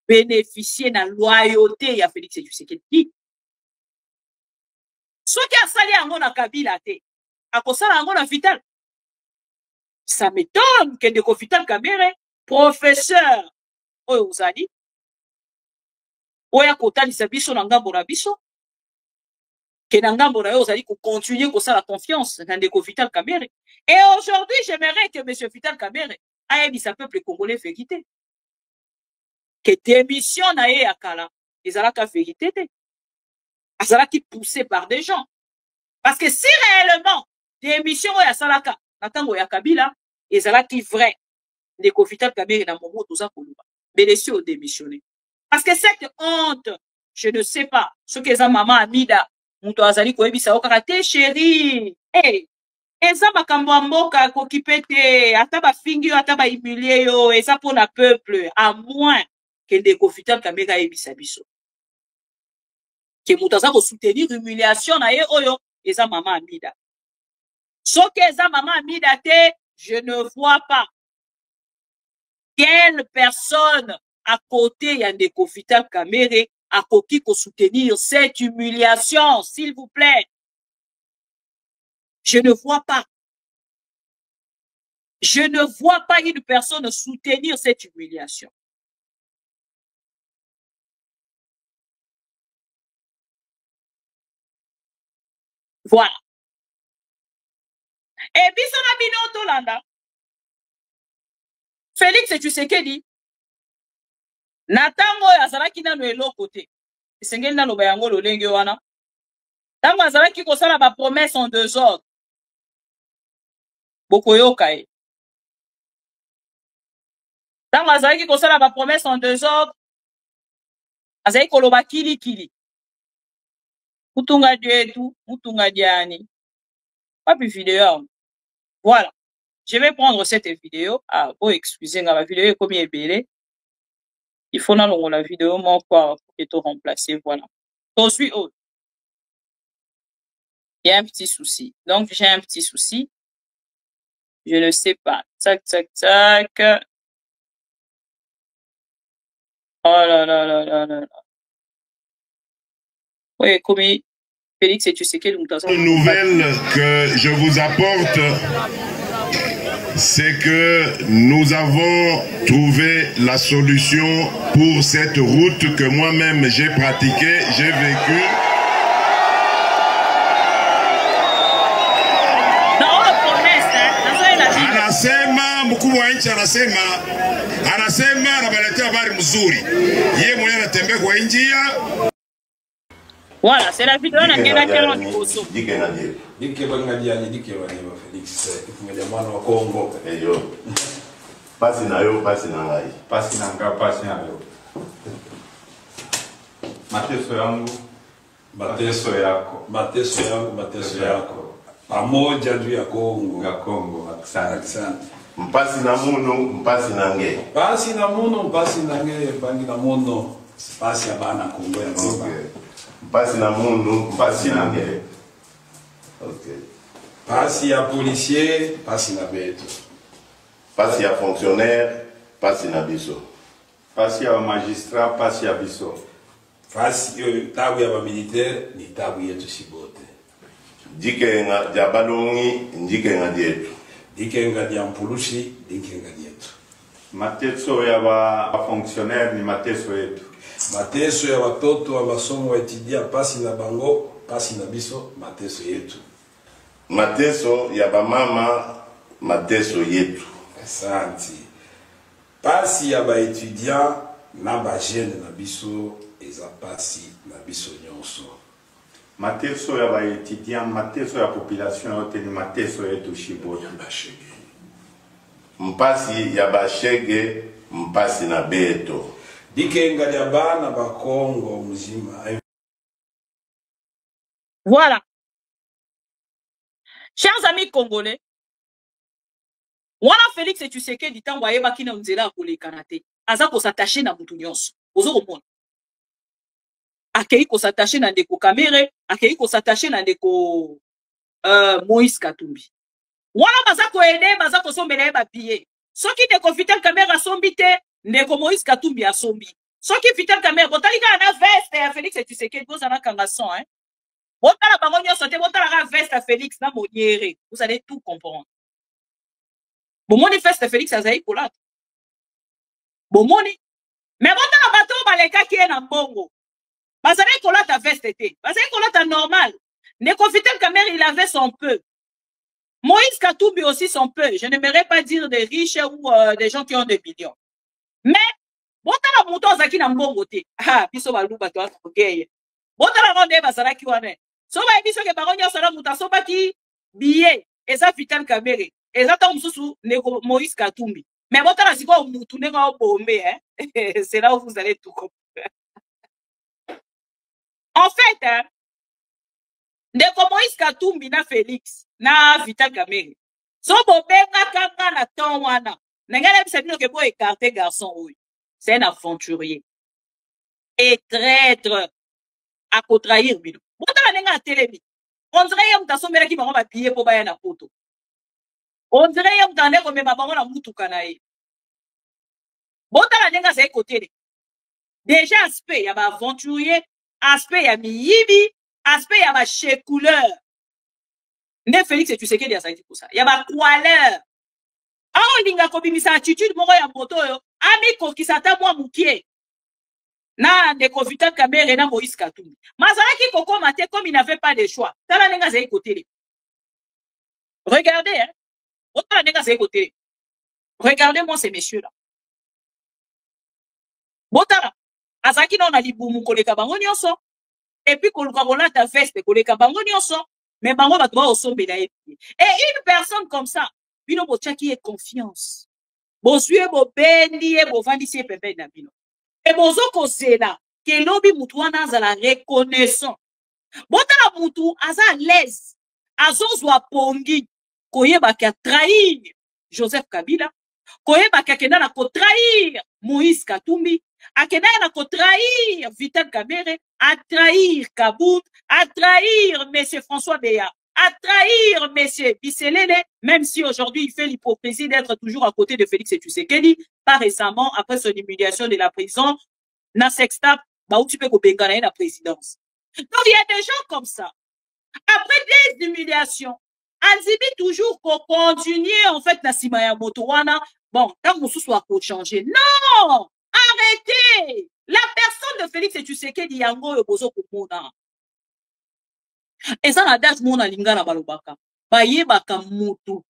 bénéficier de la loyauté ya Félix Tshisekedi? Ce qui a sali en mon Kabila te. akosala yango na Vital. Ça m'étonne que ndeko Vital Kamerhe professeur oyo ozali oya kotalisa biso na ngambo na biso ke na ngambo na yo ozali continuer kosala confiance na ndeko Vital Kamerhe. Et aujourd'hui j'aimerais que monsieur Vital Kamerhe ayebisa peuple congolais vérité que démission na ye ya kala ezalaka vérité te, azalaki poussé par des gens. Parce que si réellement démission ya salaka na tango ya Kabila ezalaki vrai, ndeko Vital Kamerhe na momo toza koluba belesi o démissionné. Parce que cette honte, je ne sais pas ce que eza maman Amida muto azali koyebisa okaka te chérie. Hey, eza makambo ya mboka kokipe te, ata bafingi yo ata bahumilie yo, eza mpona peuple, à moins que ndeko Vital Kamerhe ayebisa biso ke muto aza kosoutenir humiliation na ye oyo eza maman Amida. Soki eza maman Amida te, je ne vois pas quelle personne à côté ya ndeko Vital Kamerhe akoki ko soutenir cette humiliation, s'il vous plaît. Je ne vois pas. Je ne vois pas une personne soutenir cette humiliation. Voilà. Et biso na bino tolanda. Félix Tshisekedi na tango azalaki nano eloko te. Esengeli naloba yango lolenge wana. Tango azalaki kosala ba promesse en deux ordres. Bokoyoka e. Tango azalaki kosala ba promesse en deux ordres. Azalaki koloba kili kili. Mutunga dietu, mutunga diani. Pas plus vidéo. Voilà. Je vais prendre cette vidéo. Ah, bon, excusez-moi, la vidéo est comme elle. Il faut la vidéo, mon quoi, pour tout remplacer. Voilà. Ensuite, oh. Il y a un petit souci. Donc, j'ai un petit souci. Je ne sais pas. Tac, tac, tac. Oh là là là là là. Oui, comme Félix et tu sais quelle nouvelle que je vous apporte, c'est que nous avons trouvé la solution pour cette route que moi-même j'ai pratiquée, j'ai vécue. Anasema mkuu wa nchi anasema anabaletea habari mzuri. Yeye mwenyewe anatembea kwa njia. Voilà, c'est la vidéo dans laquelle on dit Bosso. Dike bangadia dike wanyama Felix kufunga mwana wa Kongo. Eyo. Pasi na yo, pasi na ngai. Pasi na nga, pasi na yo. Mateso yangu, mateso yako. Mateso yangu, mateso yako. Pamoja juu ya Kongo. Ya Kongo, asante. Mpasi na muno, mpasi na nge. Pasi na muno, mpasi na nge, bangi na muno. Pasi ya bana Kongo ya Kongo. Pasi na muno, pasi na nge. Okay. Pasi ya policier, pasi na beto. Pasi ya fonctionnaire, pasi na biso. Pasi ya magistrat, pasi ya biso. Pasi tabu ya militaire, ni tabu yetu sibote. Dike nga diabalongi, ndike nga dietu. Dike nga diampulushi, dike nga dietu. Mateso ya ba fonctionnaire ni mateso yetu. Mateso ya watoto wa masomo wa etidia pasi na bango, pasi na biso, mateso yetu. Mateso ya ba mama, mateso yetu. Asante. Pasi ya ba etudiant na ba jeune na biso, eza pasi na biso nyonso. Mateso ya ba etudiant, mateso ya population yote ni mateso yetu shibote. Mpasi ya ba shege, mpasi na beto. Dikenga ya bana ba Kongo mzima. Voilà. Chers amis congolais, wana Félix Tshisekedi tango ayebaki na nzela kolekana te, aza ko s'attacher na mutu nyonso. Ozo komona. Akei ko s'attacher na ndeko Kamerhe, akei ko s'attacher na ndeko Moïse Katumbi. Wana baza ko aider, baza ko sombela ba billet. Soki ndeko Vital Kamerhe asombi te, ndeko Moïse Katumbi asombi. Soki Vital Kamerhe botalika na veste ya Félix Tshisekedi bozana kanga son hein. Botala bango nyonso te, botala ka veste à Félix na moniere. Vous allez tout comprendre. Bomoni veste Félix azali kolata. Bomoni. Mais botala bato baleka ki na mbongo. Bazali kolata veste te. Bazali kolata normal. Nekofitel Kamer, il avait son peu. Moïse Katumbi aussi son peu. Je n'aimerais pas dire des riches ou des gens qui ont des millions. Mais, botala mouton zaki na mbongo te. Ah, biso balu bato akogeye. Botala ronde bazala ki wane. Soba ebiso ke baronyo sala mouta soba ki billet. Eza Vital Kamer. Eza ta msusu neko Moïse Katumbi. Mais botala siko moutou neka bombe, hein. C'est là où vous allez tout comprendre. En fait, hein, ndeko Moïse Katumbi na Félix na Vital Kamer. So bobenga kanga na temps wana. Nengale bisabino ke bo écarter garçon oui. C'est un aventurier. Et traître à trahir bino. Botala nenga télébi. On dirait yam ta somela ki bango ba billet po ba ya na poto. On dirait yam ta ndeko me bango na mutuka na ye. Botala nenga c'est côté. Déjà aspect ya ba aventurier, aspect ya miyibi, aspect ya ba chez couleur. Ne Félix et tu sais qu'il y a ça pour ça. Il y a ba couleur. Ah linga ko bimisa attitude moko ya moto yo. Ami ko kisata mwa mukie. Na ndeko Vital Kamer na Moïse Katumbi. Mazalaki koko mate comme il n'avait pas de choix. Tala nenga zai côté. Regardez hein. Otala nenga zai côté. Regardez-moi ces messieurs là. Botala azaki na libumu koleka bango nyonso. Et puis koluka kolata veste koleka bango nyonso. Mais bango bato ba osombela ye. Et une personne comme ça, bino bochaki ye confiance. Bosuye bo bendi e bo vandisi e pepe na bino. Et bozo kozela ke lobi mutu wana azala reconnaissant. Botala mutu aza à l'aise. Azozwa pongi koyeba ka trahir Joseph Kabila, koyeba ka kenda na ko trahir Moïse Katumbi, akenda na ko trahir Vital Kamer, à trahir Kabout, à trahir M. François Beya, à trahir M. Bisselele, même si aujourd'hui il fait l'hypocrisie d'être toujours à côté de Félix Tshisekedi, pas récemment, après son humiliation de la prison, na sextape, bah où tu peux gagner la présidence. Donc il y a des gens comme ça. Après des humiliations, Anzibi toujours pour continuer en fait na Simaya Motowana, bon, tant que soit pour changer. Non! Arrêtez! La personne de Félix Tshisekedi yango yo bozo komona. Et ça la date mona lingana balobaka. Baye baka mutu.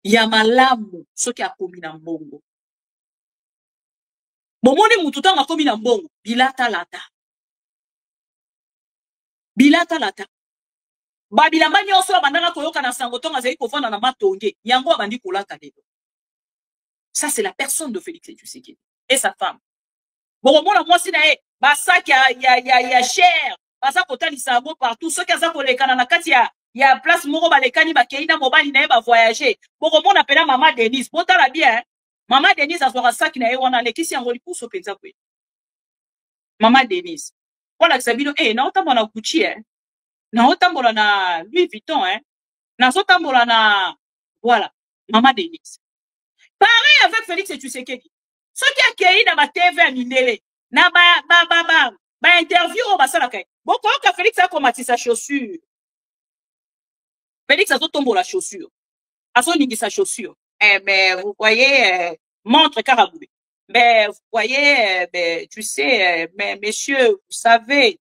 Ya malamu soki akomi na mbongo. Bomoni mutu tanga akomi na mbongo, bilata lata. Bilata lata. Babilamba nyonso bandaka koyoka na sango tonga zeli kovanda na matonge, yango abandi kolata lelo. Ça c'est la personne de Félix Tshisekedi et sa femme. Bon mona mwasi na e, basak ya cher. Basa kotalisa yango partout soki aza kolekana na kati ya place moko balekani bakei na mobali na ye ba voyager. Boko mona pena mama Denise, botala bien. Mama Denise azwaka saki na ye wana lekisi yango lipuso penza kwe. Mama Denise. Wala kisabino na otambola na Gucci na otambola na Louis Vuitton na otambola na voilà, Mama Denise. Pareil avec Félix Tshisekedi. Soki akei na ba TV a minele na ba interview au basala kai. Boko ka Félix a komati sa chaussure. Félix a tombé la chaussure. A son ningi sa chaussure. Mais vous voyez montre Karaboubé. Mais vous voyez tu sais mais messieurs, vous savez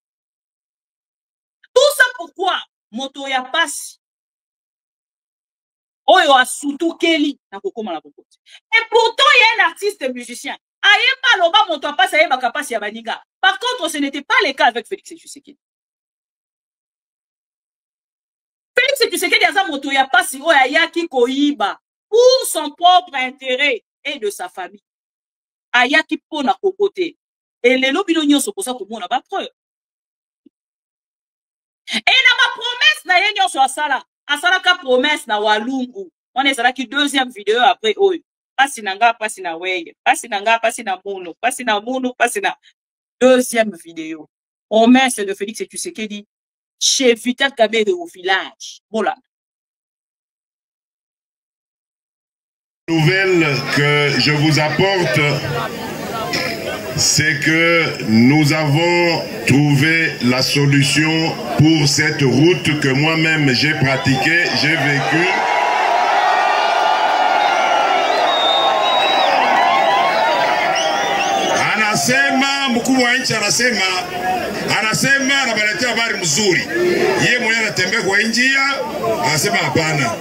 tout ça pourquoi moto ya passe. Oyo asutu Kelly na kokoma la bokote. Et pourtant il y a un artiste musicien. Ayeba loba moto passe ayeba kapasi ya baninga. Par contre, ce n'était pas le cas avec Félix Tshisekedi. Félix Tshisekedi aza moto ya pasi oyo ayaki koyiba pour son propre intérêt et de sa famille. Ayaki pona kokote. Et lelo bino nyonso posa komona ba preuve. Et na ma promesse na ye nyonso asala. Asala ka promesse na Walungu. On est là qui deuxième vidéo après oyo. Pasi nanga pasi na weye. Pasi nanga pasi na munu. Pasi na munu pasi na deuxième vidéo. Promesse de Félix Tshisekedi chez Vital Kamer au village. Voilà. Nouvelle que je vous apporte c'est que nous avons trouvé la solution pour cette route que moi-même j'ai pratiquée, j'ai vécue. Anasema mkuu wa nchi anasema anabaletea habari mzuri. Yeye mwenyewe anatembea kwa njia, anasema hapana,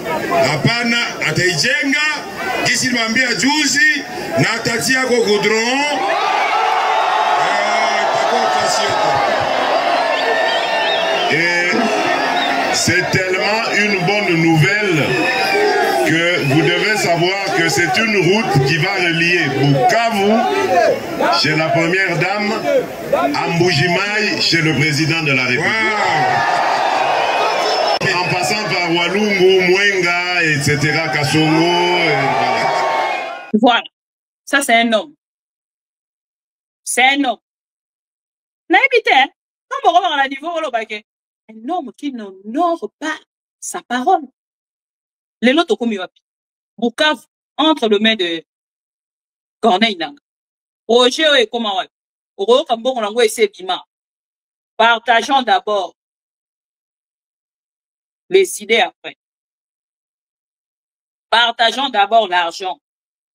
ataijenga kisi nimwambia juzi na atatia kwa goudron. Et c'est tellement une bonne nouvelle que vous devez savoir que c'est une route qui va relier Bukavu chez la première dame à Mbujimaï chez le président de la République. Wow. En passant par Walungu, Mwenga, etc., Kasongo. Voilà. Ça, c'est un homme. C'est un homme. N'habitez, quand on revoit à la niveau, un homme qui n'honore pas sa parole. Les lots comme Bukavu entre les mains de Corneille Nangaa. Roger et comment partageons d'abord les idées après. Partageons d'abord l'argent.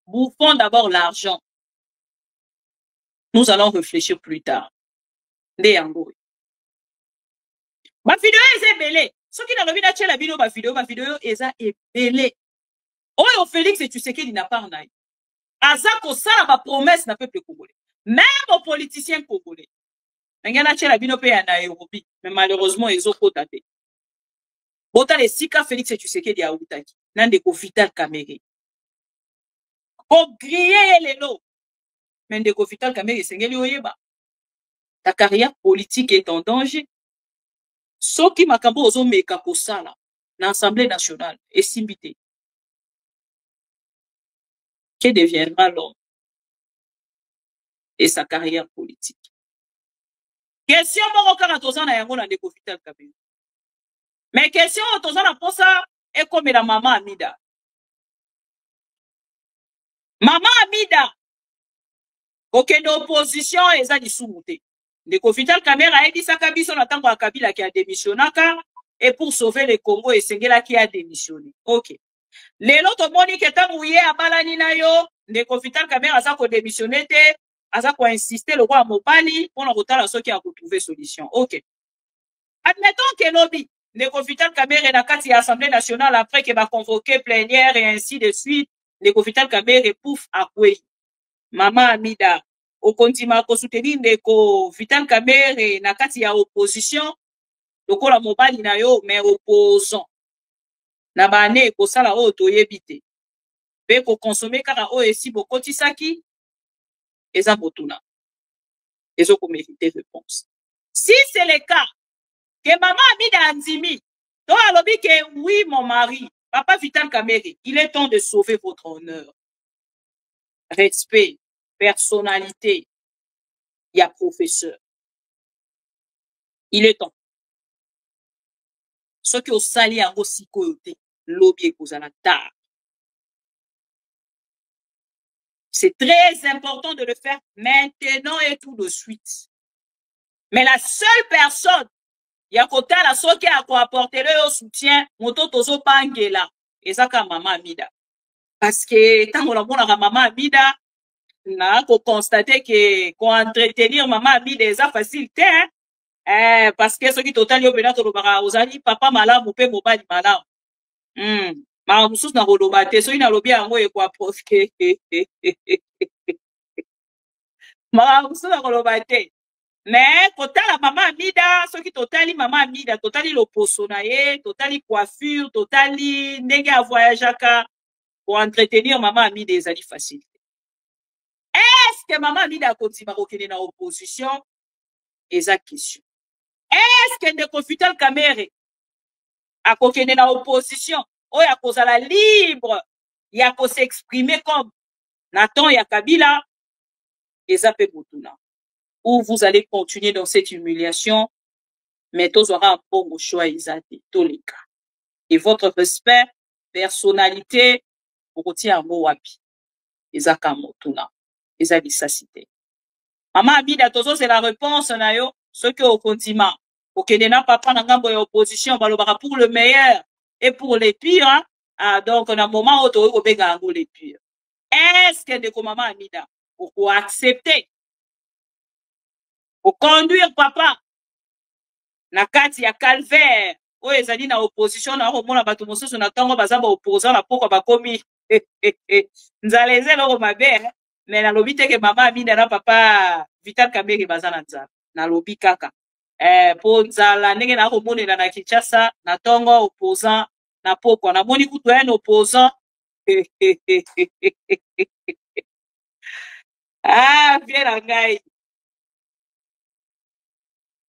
Bouffons d'abord l'argent. Nous allons réfléchir plus tard. Ma vidéo est belée. Ceux qui n'ont pas vu la vidéo, ma vidéo est belée. Oh, Félix et tu sais qu'il n'a pas en aïe. Azako, ça, ma promesse n'a pas peuple congolais. Même aux politiciens congolais. Mais malheureusement, ils ont cotaté. Bota les sika Félix et tu sais qu'il y a outaki. Nandeko Vital Kamerhe. Pour griller les lots. Mais Ndeko Vital Kamerhe, c'est oyeba. Ta carrière politique est en danger. Ce qui m'a cambo aux hommes dans l'Assemblée nationale et simbité. Que deviendra l'homme et sa carrière politique? Question Ndeko Vital Kamerhe. Mais question pour ça est comme la maman Amida. Maman Amida, aucune opposition et ça dit sous-mouté. Ndeko Vital Kamerhe a dit ça Kabiso n'attend pas Kabila qui a démissionné et pour sauver le Congo et Sengela qui a démissionné. Ok. Les autres moniques étant mouillés à Balanina yo, Ndeko Vital Kamerhe a ça qu'on démissionné a ça qu'on insisté le roi Mobali pour le retard à ceux qui a retrouvé solution. Ok. Admettons que lobby Ndeko Vital Kamerhe na kati Assemblée nationale après qu'il va convoquer plénière et ainsi de suite. Ndeko Vital Kamerhe pouf à quoi? Maman Amida, au continent ko soutenir Ndeko Vital Kamerhe na kati ya opposition, lokola Mobali na yo mais opposant. Na bane ko sala o toyebite. Pe ko consommer kaka o esi bokotisaki eza botuna. Ezo ko mériter réponse. Si c'est le cas que maman Amida Andimi, donc alobi que oui mon mari, papa Vital Kamerhe, il est temps de sauver votre honneur. Respect, personnalité, il y a professeur. Il est temps. Ce qui au sali en aussi côté, lobby aux la tard. C'est très important de le faire maintenant et tout de suite. Mais la seule personne, il y a côté la seule qui a apporté le soutien, moto tozo pangela, et ça comme maman Amida. Parce que tant qu'on a bon maman Amida, na ko constater que qu'on entretenir maman Amida est facilité, hein? Parce que ce qui total yo bena to lobara ozali papa malamu pe mobali malamu. Ma mususu na kolobate so ina lobi yango e kwa profite. Ma mususu na kolobate. Mais totala maman Amida, ce qui totali maman Amida, totali loposo na ye, totali coiffure, totali ndenge a voyageaka pour entretenir maman Amida ezali facile. Est-ce que maman Amida continue kokende na opposition? Eza question. Est-ce que Ndeko Vital Kamerhe a kokende na opposition? O ya kozala libre, ya ko s'exprimer comme Nathan ya Kabila, eza pe botuna. Ou vous allez continuer dans cette humiliation, mais tous aura un bon choix, Isati, tous les cas. Et votre respect, personnalité, pour retirer un mot wapi. Isaka Motuna. Isabissa cité. Maman Amida Tozo, c'est la réponse, na yo, ce que au condiment. Ok, n'a pas prendre un gambo et opposition, pour le meilleur et pour les pires, hein. Ah, donc, dans un moment où tu as les pires. Est-ce que de maman Amida, pour accepter, pour conduire papa, na kati ya calvaire, où ils ont na opposition, na romona bato mosusu na tango bazaba opposant na poko bakomi, nzaleze loro mabe, mais na lobi teke maman Amida na papa, Vital Kamerhe bazana nzala, na lobi kaka. Po nzala, nenge na romone na Kinshasa, na tango opposant, na poko, na moni kutu un opposant, ah, bien la ngai.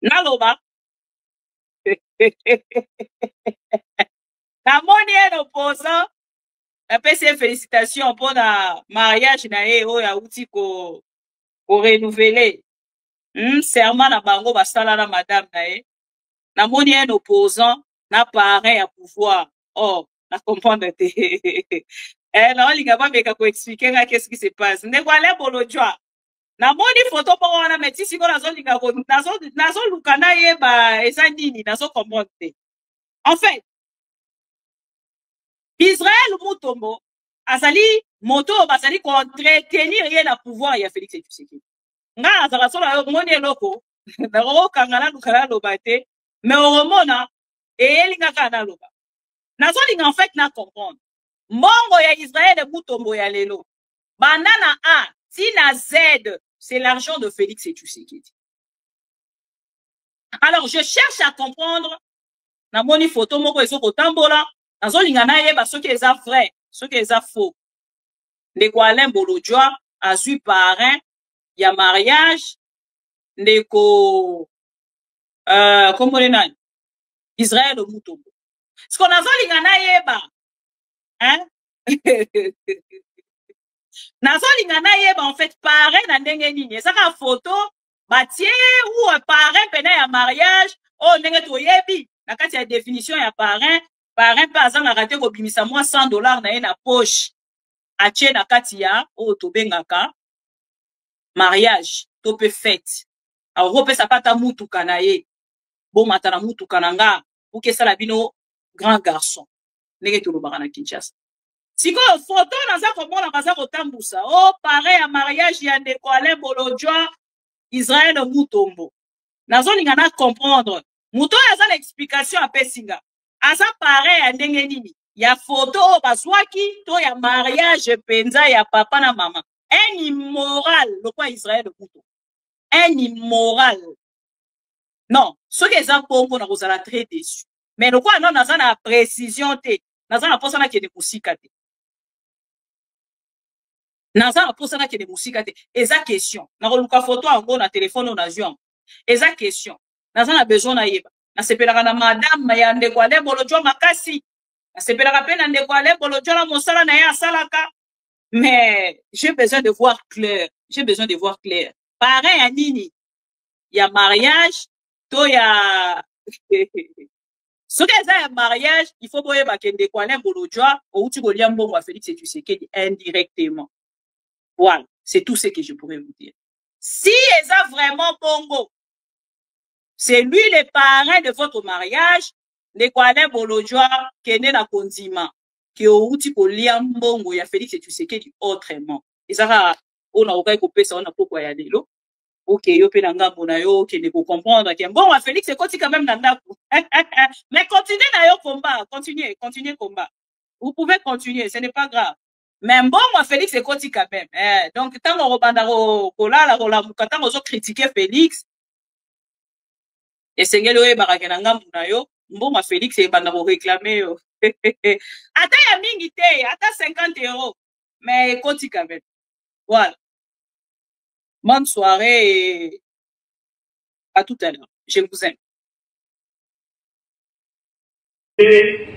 Naloba. Na moni un opposant, na pese félicitations pour la mariage na ye o ya uti ko renouveler. Serment na bango basala na madame na ye. Na moni un opposant, na parrain à pouvoir. Oh, na comprendre te. Non, les gars, mais ko expliquer qu'est-ce qui se passe. Ne voilà bolojwa. Na moni photo pour wana meti siko nazo linga ko nazo lukana ye ba eza nini nazo comprendre. En fait, Israël Mutombo azali moto bazali ko entretenir ye na pouvoir ya Félix Tshisekedi. Nga azala solo yo moni eloko na ro kangana lukana lobate mais oromona elinga kana loba. Nazo linga en fait na comprendre. Mongo ya Israël Mutombo ya lelo. Banana A, Tina Z, c'est l'argent de Félix Tshisekedi. Alors, je cherche à comprendre, na moni photo moko ezo kotambola, nazo lingana yeba ceux qui est vrai, ceux qui est faux. Ndeko Alain Bolojwa azui parrain, ya mariage, ndeko comment les nani? Israël Mutombo. Ce qu'on a lingana yeba, hein? Nazo lingana yeba en fait parrain na ndenge nini. Ça ka photo batie ou parrain pena ya mariage oh ndenge to yebi na kati ya définition ya parrain pa azanga raté ko bimisa moi $100 na ye na poche atie na kati ya o to bengaka mariage to pe fête alors ko pesa pata mutuka na ye bon matana mutuka na nga pour que ça la bino grand garçon ndenge to lobaka na Kinshasa. Siko photo naza komona baza kotambusa oh pareil à mariage ya ndeko Alain Bolojwa Israël Mutombo. Nazo linga na comprendre. Muto aza l'explication a pesinga. Aza pareil à ndenge nini. Ya photo bazwaki to ya mariage penza ya papa na mama. Un immoral lokwa Israël Mutombo. Un immoral. Non, ce que les Bongo na kozala très déçu. Mais lokwa non naza na précision te. Naza na posa na kende musika te. Naza na posa na kende musika te. Eza question. Na koluka photo ango na téléphone na zion. Eza question. Naza na besoin na yeba. Na sepelaka na madame ya ndeko Alain Bolojwa makasi. Na sepelaka pe na ndeko Alain Bolojwa la mosala na ya salaka. Mais j'ai besoin de voir clair. J'ai besoin de voir clair. Pareil à nini. Ya mariage to ya ce que ça un mariage, il faut boyer bakende kwa Alain Bolojwa ou tu golia mbongo à Félix Tshisekedi indirectement. Voilà, c'est tout ce que je pourrais vous dire. Si ils ont vraiment Bongo, c'est lui le parrain de votre mariage, les Alain Bolojwa kene na kondima ki outi ko lia mbongo ya Félix Tshisekedi autrement. Et ça on a aucun coupé ça on a pourquoi ya lelo. OK, yo pe na ngambo na yo kene ko comprendre que bon Félix c'est quand même na ndako. Mais continuez na yo combat, continuez combat. Vous pouvez continuer, ce n'est pas grave. Mais bon, moi, Félix est côté quand même. Donc, tant qu'on rebandaro, quand on critiquer Félix, et c'est que le barakenanga munayo, bon, moi, Félix est bandaro réclamer. Attends, ya mingite, attends 50 €. Mais côté quand même. Voilà. Bonne soirée et à tout à l'heure. Je vous aime.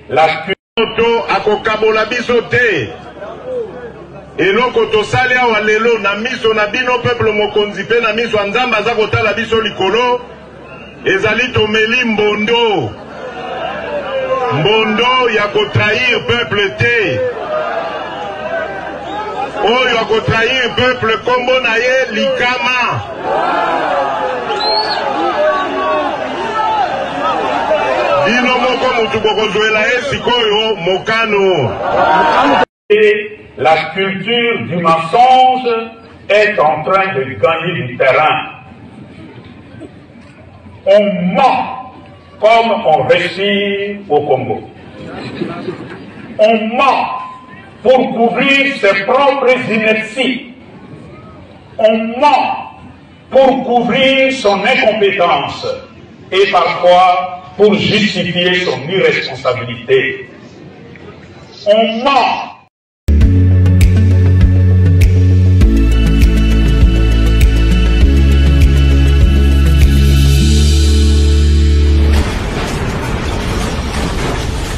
La photo à Kokabola bisoté. Et non, quand on s'allait à Walelo, na miso na bino peuple mokonzi pe na miso nzamba za kotala biso likolo, ezali tomeli mbondo. Mbondo ya ko trahir peuple te. oyo akotrahir peuple kombo na ye likama. Bino moko mutu bokozwela ye sikoyo mokano. La culture du mensonge est en train de gagner du terrain. On ment comme on respire au Congo. On ment pour couvrir ses propres inerties. On ment pour couvrir son incompétence et parfois pour justifier son irresponsabilité. On ment